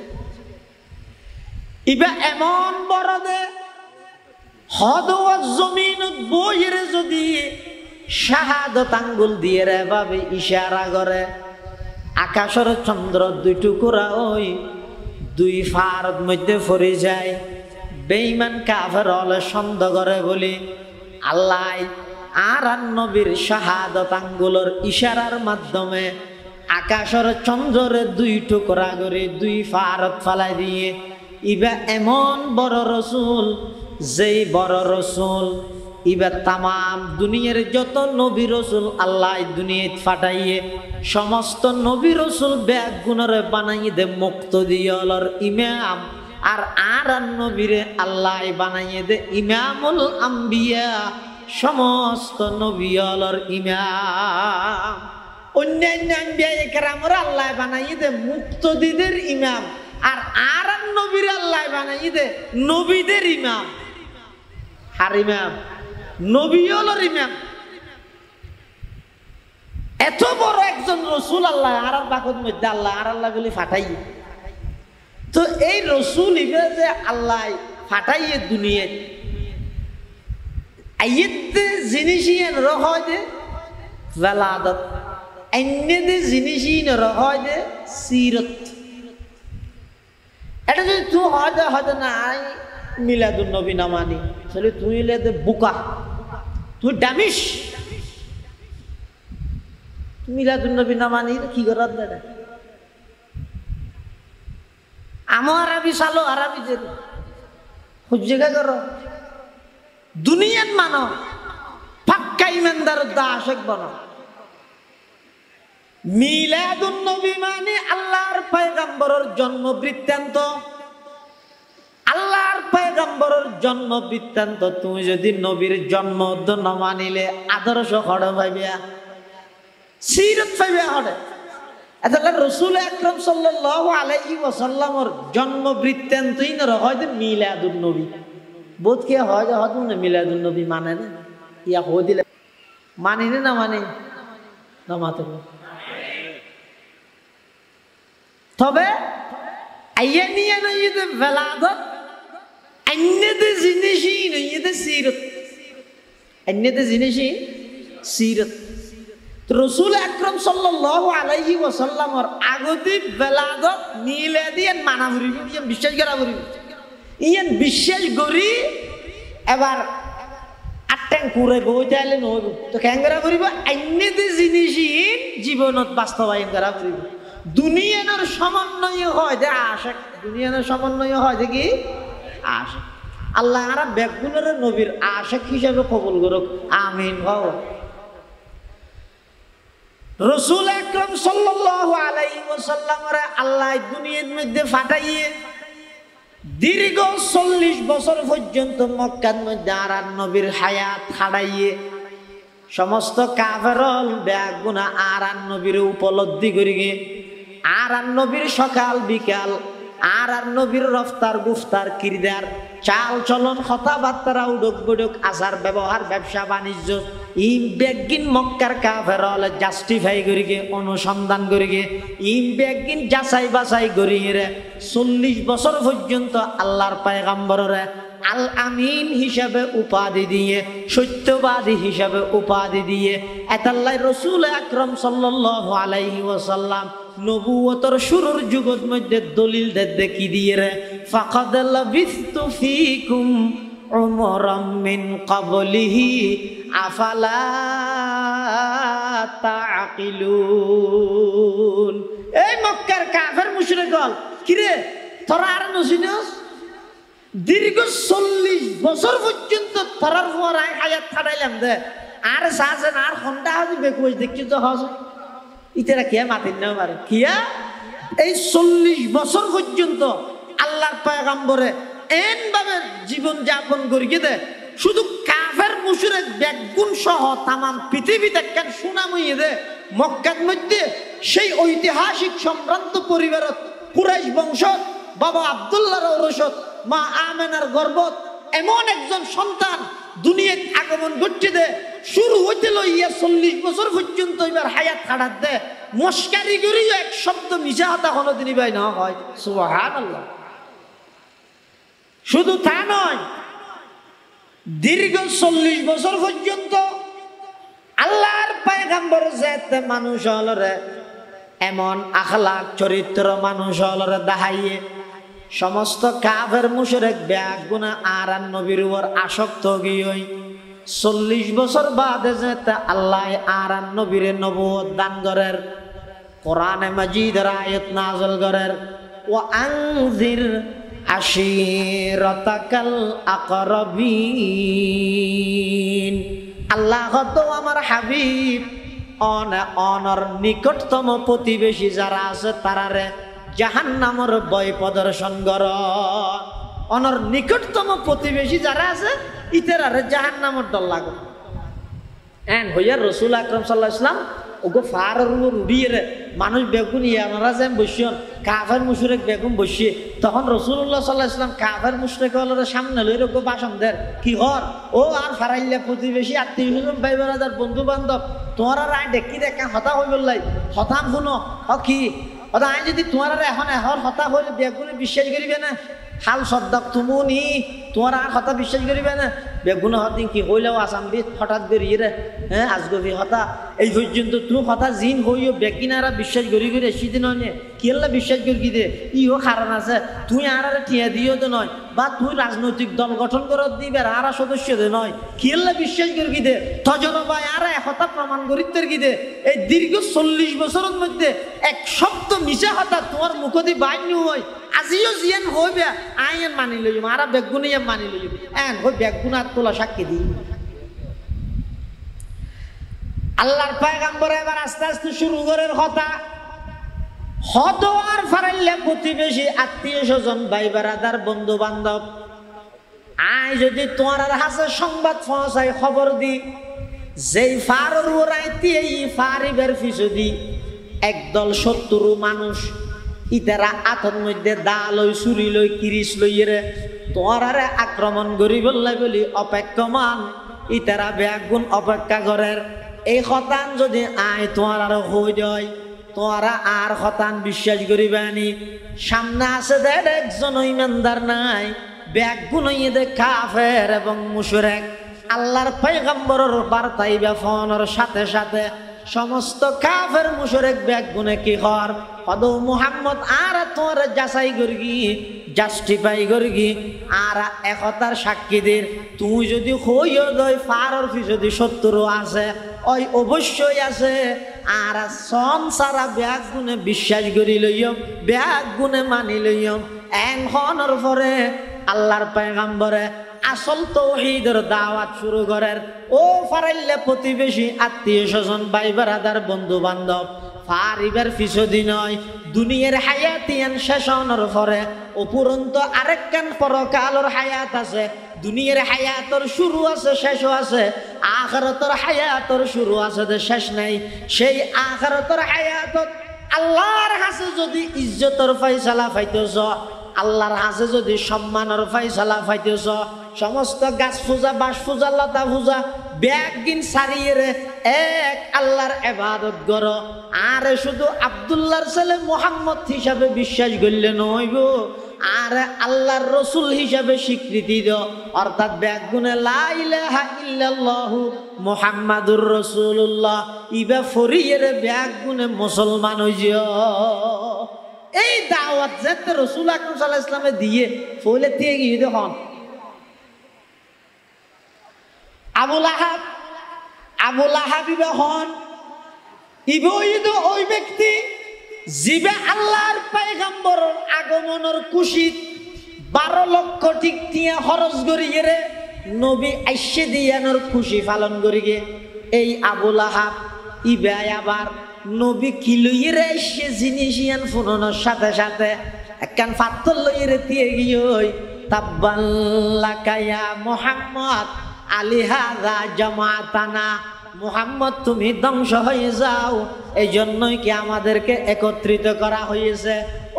ইবা এমন বড় দে হদওয়া জমিনত বইরে যদি শাহাদত আঙ্গুল দিয়ে রে ভাবে ইশারা করে আকাশের চন্দ্র দুই টুকরা ওই দুই ফারদ মধ্যে পড়ে যায় বেঈমান কাফের হলে সন্দেহ করে বলি আল্লাহ আর নবীর শাহাদত আঙ্গুলের ইশারার মাধ্যমে আকাশের চন্দ্রের দুই টুকরা করে দুই ফারদ ফালাই দিয়ে ইবা এমন বড় রাসূল যেই বড় রাসূল ইবা তামাম দুনিয়ার যত নবী রাসূল আল্লাহ দুনিয়াত ফাটাইয়ে সমস্ত নবী রাসূল ব্যাগ গুণরে বানাইয়ে দে মুক্তদিয়লর ইমাম আর নবীরে আল্লাহ বানাইয়ে দে ইমামুল আম্বিয়া সমস্ত নবীয়লর ইমাম অন্যান্য আম্বিয়া একরামরা আল্লাহ বানাইয়ে দে মুক্তদিদের ইমাম আর নবীরে আল্লাহ বানাইয়ে দে নবীদের ইমাম আর ইমাম নবীওয়ালার ইমাম এত বড় একজন রাসূল আল্লাহ আর বাকত মধ্যে আল্লাহ আর আল্লাহ বলি ফাটাই তো এই রাসূল ইবে যে আল্লাহ ফাটাইয়ে দুনিয়া আইতে জিনিসিয়ান রহয় দে ওয়ালাদত এন্নে দে জিনিসিন রহয় দে সিরত এটা যদি তুই হয়তো না মিলাদুন নবী না মানি তাহলে তুই লেদে বুকা তুই ডামিস মিলাদুন নবী না মানি কি করার দাদা আমার আরবি সালো আরবি যে হুজ্জেগা করো দুনিয়াত মানো পাক্কা ইমানদার দাশক বনো মিলাদুন নবী মানে আল্লাহর পয়গম্বরের জন্ম বৃত্তান্ত আল্লাহর পয়গম্বরের জন্ম বৃত্তান্ত তুমি যদি নবীর জন্ম না মানিলে আদর্শ হড়ে ভাইবিয়া সিরত ভাইবিয়া হড়ে তাহলে রসুল আকরাম সাল্লাল্লাহু আলাইহি ওয়াসাল্লামর জন্ম বৃত্তান্তই না হয়তো মিলাদুন নবী বোধ কে হয় যে হয়তো না মিলাদুন নবী মানে না ইয়া হয়ে দিলে মানি না মানে না মাতে তবে আইয়া নিয়ে না ইয়ে বেলাদত অন্যতে জিনিসই না ইয়ে সিরত অন্যতে জিনিসই সিরত রসুল আকরাম সাল্লাল্লাহু আলাইহি ওয়াসাল্লামর আগতি বেলাদত নিলে দিয়ে মানা করিব ইয়ান বিশ্বাস করা করিব ইয়ান বিশ্বাস করি এবার আটটাং কুরে বইতে আইলে নহব তো কেন করা করিব অন্যতে জিনিসই জীবনত বাস্তবায়ন করা করিব দুনিয়ার সমন্বয় হয় যে আশা দুনিয়ার সমন্বয় হয় যে কি আশা আল্লাহ আরা বেগুনের নবীর আশিক হিসাবে কবুল করুক আমিন ভাও রসুল আকরাম সাল্লাল্লাহু আলাইহি ওয়াসাল্লামের আল্লাহ দুনিয়ার মধ্যে পাঠাইয়ে দীর্ঘ 40 বছর পর্যন্ত মক্কার মধ্যে আর নবীর হায়াত হারাইয়ে সমস্ত কাফেরল বেগুনা আর নবীর উপলব্ধি করিগে আর নবীর সকাল বিকাল আর নবীর রফতার গুফতার কিরদার চাল চলন কথাবার্তা উডক বুডক আচার ব্যবহার ব্যবসা বাণিজ্য ইম বেগিন মক্কার কাফেরল জাস্টিফাই করিগে অনুসন্ধান করিগে ইম বেগিন যাচাই বাছাই করিগে 40 বছর পর্যন্ত আল্লাহর পয়গম্বররে আল আমিন হিসাবে উপাধি দিয়ে সত্যবাদী হিসাবে উপাধি দিয়ে এতাল্লাই রসুল আকরাম সাল্লাল্লাহু আলাইহি ওয়াসাল্লাম নবুয়তর শুরুর যুগের মধ্যে দলিল দেখি দিয়ে রে ফাকাদ লাবিস্তু ফিকুম উমরাম মিন ক্বাবলিহি আফালা তাআকিলুন এই মক্কার কাফের মুশরিকগণ কি রে তোরা আর নসিনস দীর্ঘ 40 বছর পর্যন্ত তোরার পর হায়াত ছাড়াইলাম দে আর সাজেন আর খন্ডা হাজি বেকুজ দেখছি তো হস ইতেরা কিয়া মাতিন না পারে কিয়া এই 40 বছর পর্যন্ত আল্লাহর পয়গম্বরে এনভাবে জীবন যাপন করিয়ে দে শুধু কাফের মুশরিক বেগুন সহ তাম পৃথিবীতে কেন সুনাম হইয়ে দে মক্কার মধ্যে সেই ঐতিহাসিক সম্ভ্রান্ত পরিবারত কুরাইশ বংশ বাবা আব্দুল্লাহর ঔরসত মা আমেনার গর্ভত এমন একজন সন্তান দুনিয়ার আগমন ঘটছে দে শুরু হইতে লইয়া 40 বছর পর্যন্ত এবার হায়াত কাটাত দে মস্কারি করি এক শব্দ মিশা হতা কোনোদিনই ভাই না হয় সুবহানাল্লাহ শুধু তা নয় দীর্ঘ 40 বছর পর্যন্ত আল্লাহর পয়গম্বর জাতে মানুষ হলরে এমন আখলাক চরিত্র মানুষ হলরে দেখাইয়ে সমস্ত কাফের মুশরিক বেগুনা আর নবীর উপর আসক্ত গিয়ে 40 বছর বাদে যেতে আল্লাহ আর নবীর নবুয়ত দান করেন কোরআনে মাজিদের আয়াত নাযিল করেন ওয়া আনজির আশিরাতাকাল আকরাবিন আল্লাহ তো আমার হাবিব অনর নিকটতম প্রতিবেশী যারা আছে তারারে জাহান্নামের ভয় প্রদর্শন কর অনর নিকটতম প্রতিবেশী যারা আছে ইতেরারে জাহান্নামের ডর লাগো এন হইয়া রসুল আকরাম সাল্লাল্লাহু আলাইহি ওয়াসাল্লাম ওগো ফারের উপর উড়িয়ে মানুষ বেগুন ইয়ানরা যেন বসিয়ন কাফের মুশরিক বেগুন বসিয়ে তখন রসুল্লাহ সাল্লাল্লাহু আলাইহি ওয়াসাল্লাম কাফের মুশরিক হলরে সামনে লই রোগ বাসন দের কি হর ও আর ফারাইল্লা প্রতিবেশী আত্মীয় স্বজন ভাই বেড়াদার বন্ধু বান্ধব তোমারা রায় দেখি দেখা হতা হই বললাই হতাম শুনো কি অত আই যদি তোমার এখন এখন হতা হইলে বেগুনে বিশ্বাস করিবে না হাল সদ্দাক তুমুনি তোমার আর হতা বিশ্বাস করিবে না বেগুনে হতিন কি হইলেও আসাম বি হঠাৎ করিয়ে রে হ্যাঁ আজগবি হতা এই পর্যন্ত তুমি হতা জিন হইও বেকিনারা বিশ্বাস করি করে সেদিন হয় কি আল্লাহ বিশ্বাস করি দে ইও কারণ আছে তুই আর টিয়া দিও তো নয় বা তুই রাজনৈতিক দল গঠন করে দিবে আর সদস্য দে নয় কি আল্লাহ বিশ্বাস করি দে তজন ভাই আর একতা প্রমাণ করিতে কি দে এই দীর্ঘ 40 বছরের মধ্যে এক শব্দ মিশা হতা তোমার মুখদি বাইনি হয় আজিও জিয়ান হইবে আইন মানি লইম আর বেগুনে মানি লইম এন হই বেগুন আর তোলা সাক্ষী দিই আল্লাহর পয়গম্বর এবার আস্তে আস্তে শুরু করার কথা হত আর ফারাইলে প্রতিবেশী আত্মীয় স্বজন ভাই বেড়াদার বন্ধু বান্ধব আই যদি তোমার হাতে সংবাদ পৌঁছাই খবর দি যেই ফারের ওরাইতে এই ফারিবের পিছু দি একদল শত্রু মানুষ ইতারা আতর মধ্যে দা লই চুরি লই কিরিচ লইয়ে তোরারে আক্রমণ করি বললে বলি অপেক্ষমান ইতারা ব্যাগুণ অপেক্ষা করের এই শতান যদি আয় তোমার আরো হয়ে যায় তোরা আর শতান বিশ্বাস করিবানি সামনে আছে দেখ একজন ইমানদার নাই ব্যাগুণ দে কাফের এবং মুশরিক আল্লাহর পয়গম্বরের বার্তাইবা ফোনের সাথে সাথে সমস্ত কাফের মুশরিক ব্যাগুণে কি হর কদ মুহাম্মদ আর তোর যাচাই করগি জাস্টিফাই করগি আর একতার সাক্ষীদের তুই যদি হইও দই ফারর যদি শত্রু আছে ওই অবশ্যই আছে আর সন সারা ব্যাগুণে বিশ্বাস করি লইম ব্যাগুণে মানি লইম এনখনের পরে আল্লাহর পয়গম্বরে আসল তাওহীদের দাওয়াত শুরু করেন ও ফারাইলে প্রতিবেশী আত্মীয় স্বজন ভাই ব্রাদার বন্ধু বান্ধব ফারিবার ফিসদি নয় দুনিয়ার হায়াতিয়ান শেষ হওয়ার পরে উপরন্ত আরেকখান পরকালের হায়াত আছে দুনিয়ার হায়াতর শুরু আছে শেষও আছে আখিরাতের হায়াতর শুরু আছে শেষ নাই সেই আখিরাতের হায়াতত আল্লাহর কাছে যদি ইজ্জতের ফয়সালা পাইতেছ আল্লাহর কাছে যদি সম্মানের ফয়সালা পাইতেছ সমস্ত গাছ পূজা বাস পূজা লতা পূজা ব্যাগিন সারিয়ে এক আল্লাহর ইবাদত করো আর শুধু আব্দুল্লাহর ছেলে মুহাম্মদ হিসাবে বিশ্বাস করলে নইব আর আল্লাহর রসুল হিসাবে স্বীকৃতি দাও অর্থাৎ ব্যাগুনে লা ইলাহা ইল্লাল্লাহু মুহাম্মাদুর রাসূলুল্লাহ ইবা ফরিয়ের ব্যাগুনে মুসলমান হইও এই দাওয়াত যেতে রাসূল আকরাম সাল্লাল্লাহু আলাইহি ওয়াসাল্লামে দিয়ে ফলে দিয়ে গিয়ে দেখুন আবু লাহাব ইবা হন ইবইদ ওই ব্যক্তি জিবে আল্লাহর পয়গম্বরের আগমনের খুশিত 12 লক্ষ টিয়া খরচ করিয়ে রে নবী আইসে দিয়ানোর খুশি পালন করিয়ে এই আবু লাহাব ইবাই আবার নবী কি লইয়ে রে আইসে জিনিস ইয়ান ফুননের সাথে সাথে একখান পাথর লইয়ে রে দিয়ে গিয়ে তাব্বাল্লাকা ইয়া মুহাম্মদ আলিহাযা জামাতানা মুহাম্মদ তুমি ধ্বংস হয়ে যাও এই জন্যই কি আমাদেরকে একত্রিত করা হয়েছে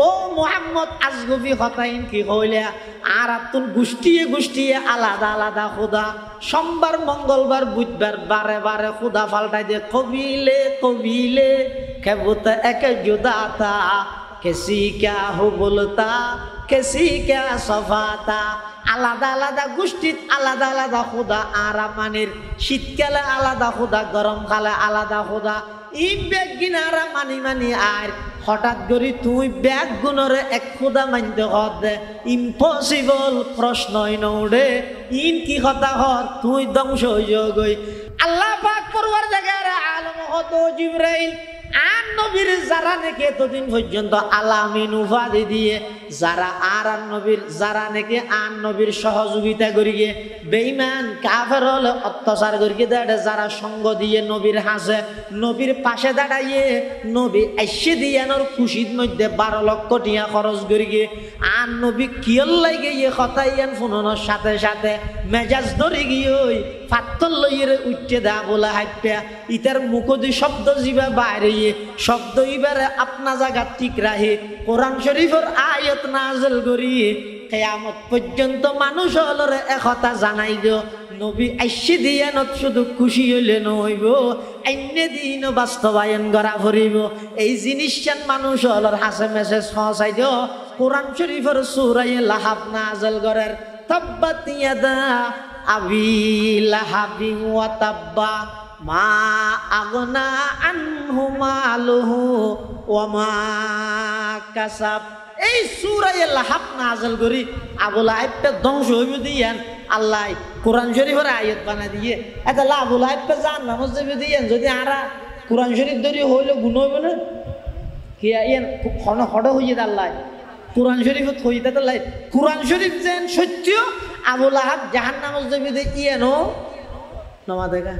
ও মুহাম্মদ আজগুবি হতাইন কি হইলে আর তুন গোষ্ঠীয়ে গোষ্ঠীয়ে আলাদা আলাদা খুদা সোমবার মঙ্গলবার বুধবার বারে বারে খুদা পাল্টাই দিয়ে কবিলে কবিলে কেবুত একে জুদাতা কেসি ক্যা হো বলতা কেসি ক্যা সফাতা আলাদা আলাদা গোষ্ঠীত আলাদা আলাদা খুদা আরামানির শীতকালে আলাদা খুদা গরমকালে আলাদা খুদা ই ব্যাগ গিনারা মানি মানি আর হঠাৎ করে তুই ব্যাগ গুণরে এক খুদা মানতে হতে ইম্পসিবল প্রশ্নই নৌড়ে ইন কি কথা হত তুই ধ্বংস হয়ে গই আল্লাহ পাক পরওয়ার জায়গায় আলম হত জিবরাইল আর নবীর যারা নাকি এতদিন পর্যন্ত আলামিন উপাধি দিয়ে যারা আর নবীর যারা নাকি আর নবীর সহযোগিতা করিয়ে বেঈমান কাফের হলে অত্যাচার করিয়ে দেয় যারা সঙ্গ দিয়ে নবীর হাসে নবীর পাশে দাঁড়াইয়ে নবী আইসে দিয়ানোর খুশির মধ্যে 12 লক্ষ টিয়া খরচ করিয়ে আর নবী কিয়ল লাগে ইয়ে কথা ইয়ান ফুননের সাথে সাথে মেজাজ ধরে গিয়ে ওই পাত্তর লইয়ে উঠতে দেয়া বলে হাইপা ইতার মুখদি শব্দ জিবা বাইরে শব্দ ইবারে আপনা জায়গা ঠিক রাহে কোরআন শরীফের আয়াত নাযিল করি কিয়ামত পর্যন্ত মানুষ হলরে একথা জানাই দিও নবী আইসি দিয়ানত শুধু খুশি হইলে নইব অন্য দিন বাস্তবায়ন করা ভরিব এই জিনিসটান মানুষ হলর হাসে মেসেজ পৌঁছাই দিও কোরআন শরীফের সূরা লাহাব নাযিল করেন তাব্বাত ইয়াদা আবি লাহাবিন ওয়া তাব্বা মা আগনা আনহু মালুহু ওয়া মা কাসাব এই সূরা লাহাব নাযিল করি আবু লাহাবকে ধ্বংস হইব দিয়ান আল্লাহ কোরআন শরীফের আয়াত বানা দিয়ে এটা আবু লাহাবকে জাহান্নাম যাবে দিয়ান যদি আরা কোরআন শরীফ ধরি হইলে গুণ হইব না কি ইয়ান ক্ষণ হড় হইয়ে আল্লাহ কোরআন শরীফত হইতে লাই কোরআন শরীফ যেন সত্য আবু লাহাব জাহান্নাম যাবে দে ইয়ানো নমা দেখা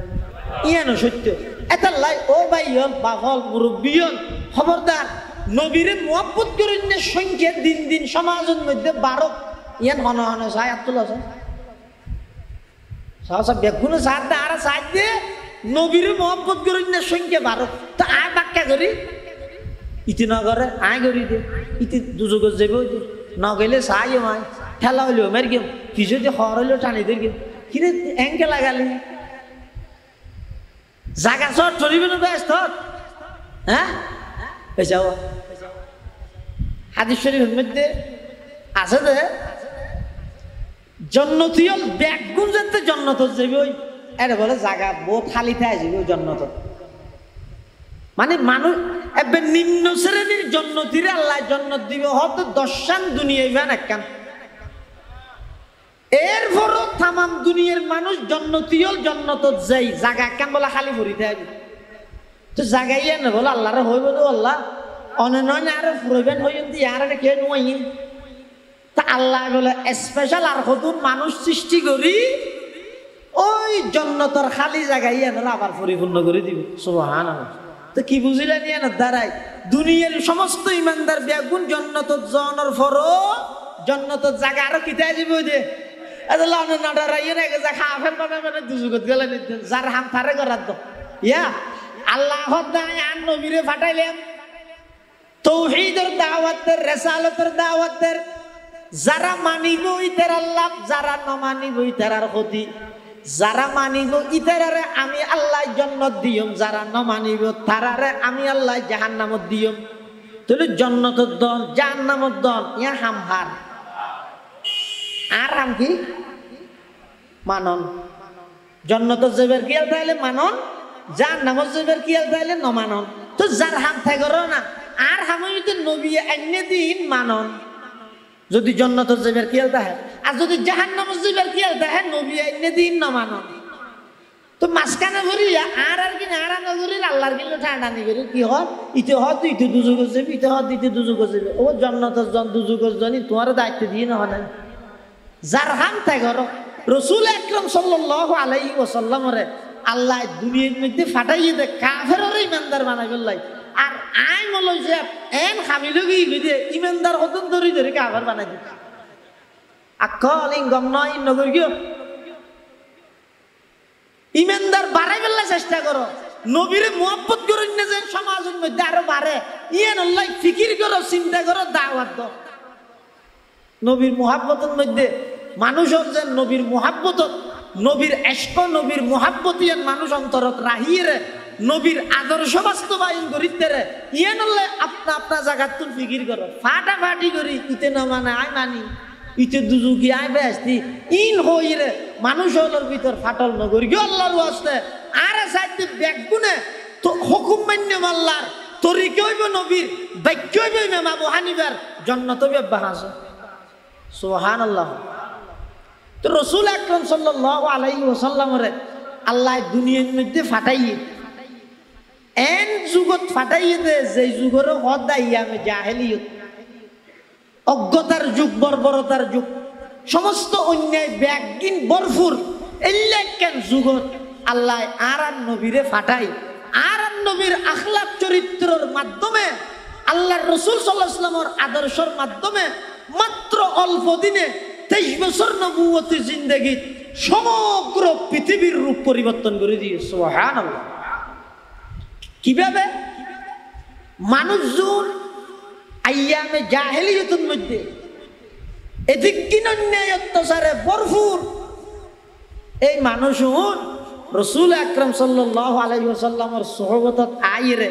ইয়ানো সত্য এটা লাই ও ভাই হল বাঘল মুরব্বী হল খবরদার নবীরে মুহাব্বত করেন সংখ্যা দিন দিন সমাজের মধ্যে 12 ইয়ান হন হন সায়াত তুল আছে সব বেগুনে সাথ আর সাথ দিয়ে নবীরে মুহাব্বত করেন সংখ্যা 12 তো আর বাক্যা করি ইতি নগরে আয় করি দে ইতি দুযোগ যাবে ওই নগেলে চাইও মায় ঠেলা হইলেও মের গেম কিছু দিয়ে হর হইলেও টানি দের গেম কিরে এঙ্কে লাগালি জাগা চট চলিবে না ব্যস্ত হ্যাঁ যাও হাদিস শরীফের মধ্যে আছে যে জন্নতীয় ব্যাগুন যাতে জন্নত যাবে ওই এটা বলে জাগা বহুত খালিতে আসবে ওই জন্নত মানে মানুষ এবার নিম্ন শ্রেণীর জন্নতিরে আল্লাহ জন্নত দিবে হয়তো 10 দুনিয়ায় ভ্যান একখান এরপরও তামাম দুনিয়ার মানুষ জন্নতীয় জন্নত যাই জাগা একখান বলে খালি ভরিতে আসবে তো জাগাইয়া না বলে আল্লাহরে হইব তো আল্লাহ অনন্য আরো ফুরবেন হইন দিয়ে আর কে নুয়াই তা আল্লাহ বলে স্পেশাল আর কতন মানুষ সৃষ্টি করি ওই জন্নতর খালি জাগাইয়া না আবার পরিপূর্ণ করে দিব সুবহানাল্লাহ তো কি বুঝিলেন না দাঁড়াই দুনিয়ার সমস্ত ইমানদার বেগুন জন্নত জনের ফরো জন্নত জায়গা আরো কিতে যাব যে আল্লাহ না দাঁড়াইয়া না যা খাফের বাবা মানে দুজুগত গেলেন যার হাম ফারে করার তো ইয়া আল্লাহ দায় আর নবীরে পাঠাইলেন তৌহিদের দাওয়াতের রিসালাতের দাওয়াতের যারা মানিব ইতার আল্লাহ যারা না মানিব ইতার ক্ষতি যারা মানিব ইতারে আমি আল্লাহ জান্নাত দিয়ম যারা না মানিব তারারে আমি আল্লাহ জাহান্নামত দিয়ম তাহলে জান্নাতের দল জাহান্নামের দল ইয়া হামহার আর হাম কি মানন জান্নাতের যাবার কি তাইলে মানন জাহান্নামের যাবার কি তাইলে না মানন তো যার হাম থাকরো না আর হামিতে নবী আইনে দিন মানন যদি জান্নাতের যাবার কি তাহে আর যদি জাহান্নামের যাবার কি তাহে নবী আইনে দিন না মানন তো মাসখানে ভরিয়া আর কি না আর নগরীর আল্লাহর কিলো ঠান্ডা নি করি কি হয় ইতে হয় তুই তো দুযোগ যাবি ইতে হয় দিতে দুযোগ যাবি ও জান্নাতের জন দুযোগের জনই তোমার দায়িত্ব দিয়ে না হয় যার হাম থাকরো রাসূল আকরাম সাল্লাল্লাহু আলাইহি ওয়াসাল্লামরে আল্লাহ দুনিয়ার মধ্যে ফাটাইয়ে দে কাফেররে ইমানদার বানাই ফেললাই আর আই মল যে এন খামিল গিয়ে ইমানদার হতন ধরি ধরে কাফের বানাই দিচ্ছে আকলিং গম নয় নগর গিয়ে ইমানদার বাড়াই ফেললে চেষ্টা করো নবীরে মুহাব্বত করেন না যে সমাজের মধ্যে আরো বাড়ে ইয়েন আল্লাহ ফিকির করো চিন্তা করো দাওয়াত দাও নবীর মুহাব্বতের মধ্যে মানুষের যে নবীর মুহাব্বত নবীর এশক নবীর মুহাব্বতিয়ান মানুষ অন্তরত রাহিয়ে নবীর আদর্শ বাস্তবায়ন করিতে রে ইয়েন আল্লাহ আপনা আপনা জায়গা তুল ফিকির করো ফাটাফাটি করি ইতে না মানে আয় মানি ইতে দুজুকি আয় বেস্তি ইন হইরে মানুষ হলোর ভিতর ফাটল নগরী গিয়ে আল্লাহর ওয়াস্তে আর সাইতে ব্যাগুনে তো হুকুম মান্য আল্লাহর তরিকে হইব নবীর বাক্য হইব ইমাম আবু হানিফার জান্নাত বিবাহ আছে সুবহানাল্লাহ তো রাসূল আকরাম সাল্লাল্লাহু আলাইহি ওয়াসাল্লামরে আল্লাহ দুনিয়ার মধ্যে ফাটাইয়ে এন যুগত ফাটাইয়ে দে যে যুগের হদাইয়ামে জাহেলিয়ত অজ্ঞতার যুগ বর্বরতার যুগ সমস্ত অন্যায় ব্যাগিন ভরপুর এলাকার যুগত আল্লাহ আর নবীরে ফাটাই আর নবীর আখলাক চরিত্রের মাধ্যমে আল্লাহর রাসূল সাল্লাল্লাহু আলাইহি ওয়াসাল্লামের আদর্শের মাধ্যমে মাত্র অল্প দিনে 23 বছর নবুয়তের জিন্দেগি সমগ্র পৃথিবীর রূপ পরিবর্তন করে দিয়ে সুবহানাল্লাহ কিভাবে মানুষজন আইয়ামে জাহেলিয়তের মধ্যে এদিক কিন অন্যায় অত্যাচারে ভরপুর এই মানুষজন রাসূল আকরাম সাল্লাল্লাহু আলাইহি ওয়াসাল্লামের সুহবতত আইরে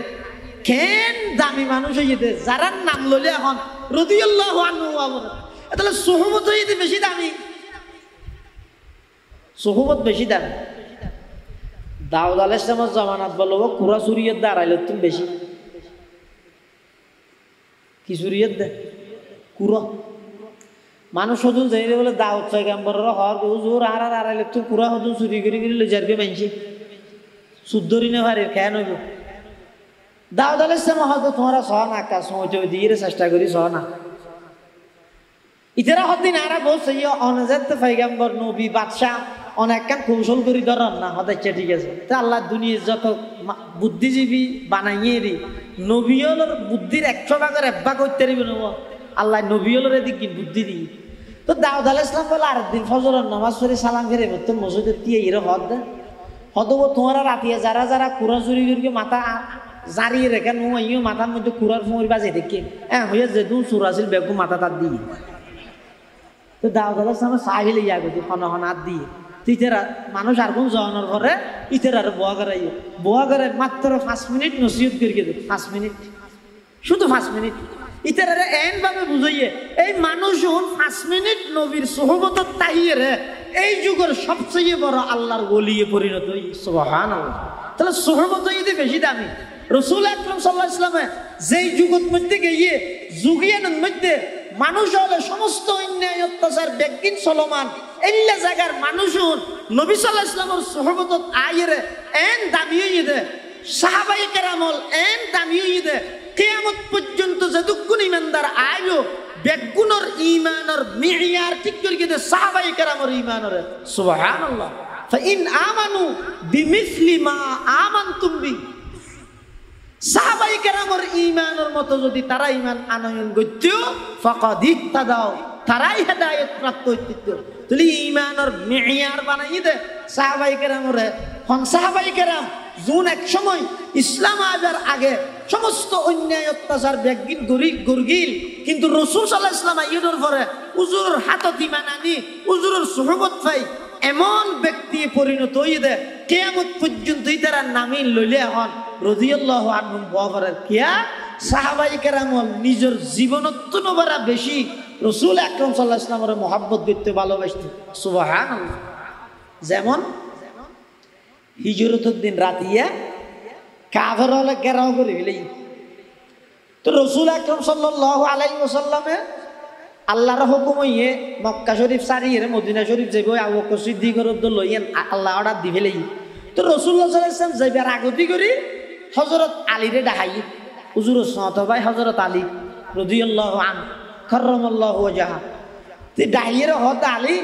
কেন দামি মানুষ হইতে যারা নাম লইলে এখন রাদিয়াল্লাহু আনহু আমর তাহলে সুহবত হইতে বেশি দামি সুহবত বেশি দামি দাউদ আলাইহিস সালামের জামানাত বলবো কুরা সুরিয়ত দাঁড়াইলে তুমি বেশি কি সুরিয়ত দে কুরা মানুষ হদুন যাইলে বলে দাউদ পয়গম্বরের হর হুজুর আর আড়াইলে তুমি কুরা হদুন চুরি করে লই যারবে মানছি সুদ্ধরি না পারে কেন হইব দাউদ আলাইহিস সালাম হয়তো তোমরা সহ না কাজ সময় দিয়ে চেষ্টা করি সহ না ইতারা হদিন আরা বলছে অনজাত পয়গম্বর নবী বাদশাহ অনেক কান কৌশল করি ধরন না হদাইছে ঠিক আছে তা আল্লাহ দুনিয়ার যত বুদ্ধিজীবী বানাইয়ে দি নবীয়লের বুদ্ধির 100 ভাগের 1 ভাগ করতে পারবে না আল্লাহ নবীয়লের এদিক কি বুদ্ধি দি তো দাউদ আলাইহিস সালাম বলে আর দিন ফজরের নামাজ পড়ে সালাম ফিরে বলতে মসজিদে দিয়ে ইরে হদ দে হদব তোমরা রাতিয়া যারা যারা কুরা চুরি করে মাথা জারিয়ে রেখে নুইও মাথার মধ্যে কুড়ার ফুঁড়ি বাজে দেখি হয়ে যে দু চুর আছিল বেগু মাথা তার দিয়ে তো দাওদার সামনে সাহিলে ইয়া গতি হন হাত দিয়ে ইতেরা মানুষ আর কোন জনের পরে ইতের আর বোয়া করে মাত্র 5 মিনিট নসিহত করে গেছে 5 মিনিট শুধু 5 মিনিট ইতের এন ভাবে বুঝাইয়ে এই মানুষ 5 মিনিট নবীর সোহবত তাইয়ে রে এই যুগের সবচেয়ে বড় আল্লাহর ওলিয়ে পরিণত সুবহানাল্লাহ। তাহলে সোহবত ইদে বেশি দামি। রাসূল আকরাম সাল্লাল্লাহু আলাইহি ওয়াসাল্লাম যেই যুগত মধ্যে গিয়ে যুগিয়ানের মধ্যে মানুষ হলে সমস্ত অন্যায় অত্যাচার বেগিন চলমান এল্লা জায়গার মানুষ নবী সাল্লাল্লাহু আলাইহি ওয়াসাল্লামের সোহবতত আইরে এন দামি হয়ে দে সাহাবায়ে কেরামল এন দামি হয়ে দে কিয়ামত পর্যন্ত যতক্ষণ ইমানদার আইলো বেগুনের ঈমানের মিয়ার ঠিক করে দে সাহাবায়ে কেরামের ঈমানের সুবহানাল্লাহ। ফাইন আমানু বিমিসলি মা আমানতুম বি সাহাবায়ে কেরামের ঈমানের মতো যদি তারা ঈমান আনয়ন করত ফাকাদ ইত্তাদাও তারাই হেদায়েত প্রাপ্ত হইত। তাহলে ঈমানের মিয়ার বানাই দে সাহাবায়ে কেরামের হন সাহাবায়ে কেরাম যোন এক সময় ইসলাম আসার আগে সমস্ত অন্যায় অত্যাচার বেগিন গরগিল কিন্তু রাসূল সাল্লাল্লাহু আলাইহি ওয়াসাল্লাম ইউর পরে হুজুরের হাতত ঈমান আনি হুজুরের সুহবত পাই এমন ব্যক্তি পরিণত হয়ে দে কিয়ামত পর্যন্ত তারা নামি লইলে এখন রাদিয়াল্লাহু আনহুম বহরের কিয়া সাহাবায়ে কেরাম নিজের জীবনত নবরা বেশি রাসূল আকরাম সাল্লাল্লাহু আলাইহি ওয়াসাল্লামের মহব্বত করতে ভালোবাসতেন সুবহানাল্লাহ। যেমন হিজরতের দিন রাতিয়া কাফের হলে ঘেরাও করে ফেলে তো রাসূল আকরাম সাল্লাল্লাহু আলাইহি ওয়াসাল্লামে আল্লাহর হুকুম হইয়ে মক্কা শরীফ সারিয়ে মদিনা শরীফ যাইব আবু বকর সিদ্দিক রাদিয়াল্লাহু লইয়েন আল্লাহ অর্ডার দি ফেলেই তো রাসূলুল্লাহ সাল্লাল্লাহু আলাইহি ওয়াসাল্লাম যাইবার আগতি করি হযরত আলীরে ডাহাই হুজুর সত ভাই হযরত আলী রাদিয়াল্লাহু আনহু কাররামাল্লাহু ওয়াজহা তে ডাহাইয়ের হত আলী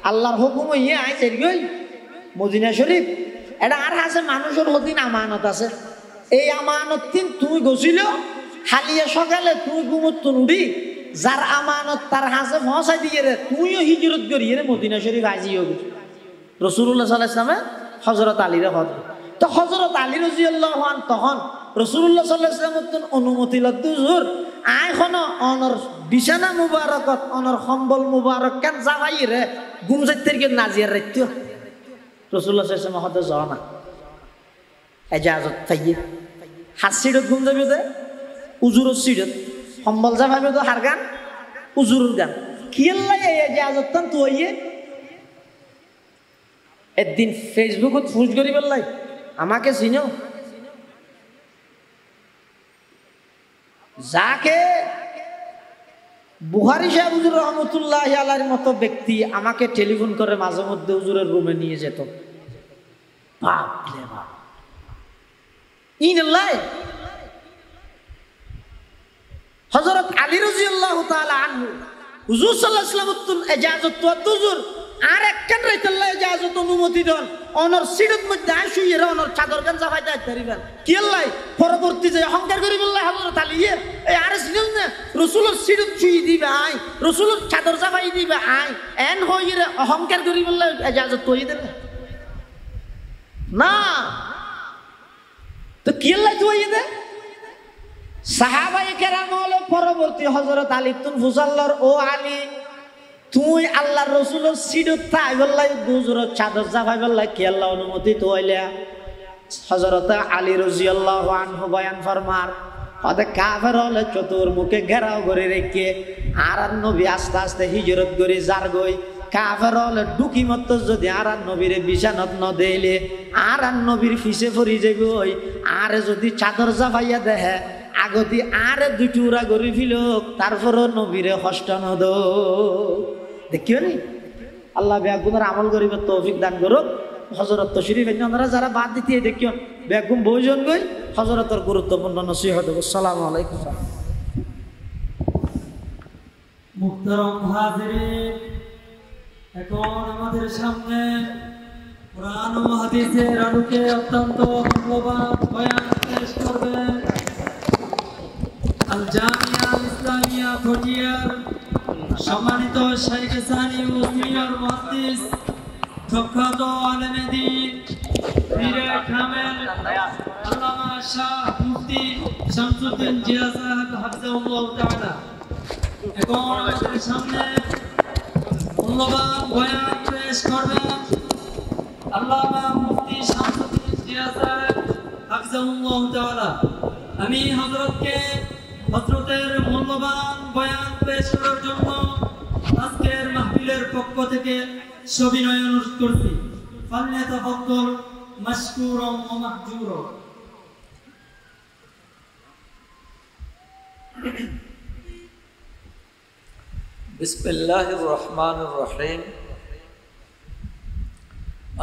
আল্লাহর হুকুম হইয়ে আই যাই গই মদিনা শরীফ এটা আর আছে মানুষের হদিন আমানত আছে এই আমানত তিন তুই গছিল হালিয়া সকালে তুই ঘুমত নুড়ি যার আমানত তার হাসে পৌঁছাই দিয়ে রে তুইও হিজরত করিয়ে রে মদিনা শরীফ আজিও রাসূলুল্লাহ সাল্লাল্লাহু আলাইহি ওয়াসাল্লাম হযরত আলীর হদ তো হযরত আলী রাদিয়াল্লাহু আনহু তখন রাসূলুল্লাহ সাল্লাল্লাহু আলাইহি ওয়াসাল্লাম অনুমতি লদ্দু হুজুর আইখনো অনর বিছানা মুবারকত অনর সম্বল মুবারক কেন যাবাই রে ঘুম যাইতের কে নাজিয়ার রাইতো রাসূলুল্লাহ সাল্লাল্লাহু আলাইহি ওয়াসাল্লাম হতে যাও না এজাজত পাইয়ে হাসিডত ঘুম যাবে দে উজুরত সিডত সম্বল যাবে তো হার গান উজুরুর গান কিয়াল্লাই এজাজত তান তুইয়ে একদিন ফেসবুকত ফুজ করি বললাই আমাকে চিনো যাকে বুখারী সাহেব হুজুর রহমতুল্লাহি আলাইহির মতো ব্যক্তি আমাকে টেলিফোন করে মাঝে মধ্যে হুজুরের রুমে নিয়ে যেত বাপ রে বাপ ইনাল্লাহ হযরত আলী রাদিয়াল্লাহু তাআলা আনহু হুজুর সাল্লাল্লাহু আলাইহি ওয়াসাল্লাম ইজাজত তো হুজুর আর একখান রাইতাল্লাহ ইজাজত অনুমতি দেন অনর সিডত মধ্যে আইসুইয়ে অনর চাদর গান জাফাইতে পারিবেন কি আল্লাহ পরবর্তী যে অহংকার করি বললাই হযরত আলী এই আর সিডত না রাসূলের সিডত ছুঁই দিবে আই রাসূলের চাদর জাফাই দিবে আই এন হইরে অহংকার করি বললাই ইজাজত তোই দেন না তো কি আল্লাহ তুই দে সাহাবায়ে কেরাম হলো পরবর্তী হযরত আলী তুন ফুসাল্লার ও আলী তুই আল্লাহর রাসূলের সিডত তাই বললাই দুজুর চাদর জাফাই বললাই কি আল্লাহ অনুমতি তো হইলা হযরত আলী রাদিয়াল্লাহু আনহু বয়ান ফরমার ওদের কাফের হলে চতুর্মুখে ঘেরাও করে রেখে আর নবী আস্তে আস্তে হিজরত করে যার গই কাফের হলে ডুকি মত যদি আর নবীরে বিছানত ন দেইলে আর নবীর ফিসে ফরি যাইব আর যদি চাদর জাফাইয়া দেহে আগতি আর দুই টুরা গরি ফিল তারপরও নবীরে কষ্ট নদ দেখিও নি আল্লাহ বেগুনের আমল করিবার তৌফিক দান করুক হযরত তশরিফ আপনারা যারা বাদ দিতে দেখিও বেগুম বহুজন গই হযরতের গুরুত্বপূর্ণ নসিহত আসসালামু আলাইকুম মুহতারাম হাজিরিন এখন আমাদের সামনে কুরআন ও হাদিসের আলোকে অত্যন্ত মূল্যবান বয়ান পেশ করবেন আল জামিয়া ইসলামিয়া ফটিয়ার সম্মানিত শাইখ সানি ও সিনিয়র মুহাদ্দিস প্রখ্যাত আলেমে দ্বীন পীরে কামেল আল্লামা শাহ মুফতি শামসুদ্দিন জিয়া সাহেব হাফিজাহুল্লাহ তাআলা এখন আমাদের সামনে মূল্যবান বয়ান পেশ করবেন আল্লামা মুফতি শামসুদ্দিন জিয়া সাহেব হাফিজাহুল্লাহ তাআলা। আমি হযরতের মূল্যবান বয়ান পেশ করার জন্য আজকের মাহফিলের পক্ষ থেকে সবিনয় অনুরোধ করছি। ফালইয়াতাফাদ্দাল মাশকুরান ওয়া মাহজুরা। বিসমিল্লাহির রহমানির রহিম।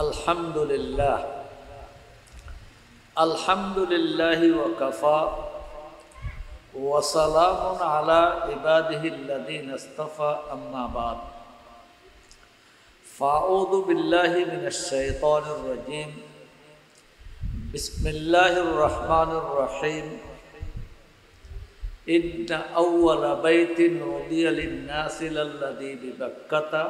আলহামদুলিল্লাহ আলহামদুলিল্লাহি ওয়া কাফা ওয়া সালামুন আলা ইবাদিহিল্লাযীনা ইসতাফা আম্মা বাদ। ফাআউযু বিল্লাহি মিনাশ শাইতানির রাজীম। বিসমিল্লাহির রহমানির রহিম। ইন্না আউওয়ালা বাইতিন উদিয়া লিন-নাসি লাল্লাযী বিবাক্কাতা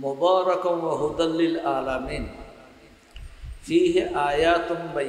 মুবারাকান ওয়া হুদাল লিল আলামিন ফীহি আয়াতুম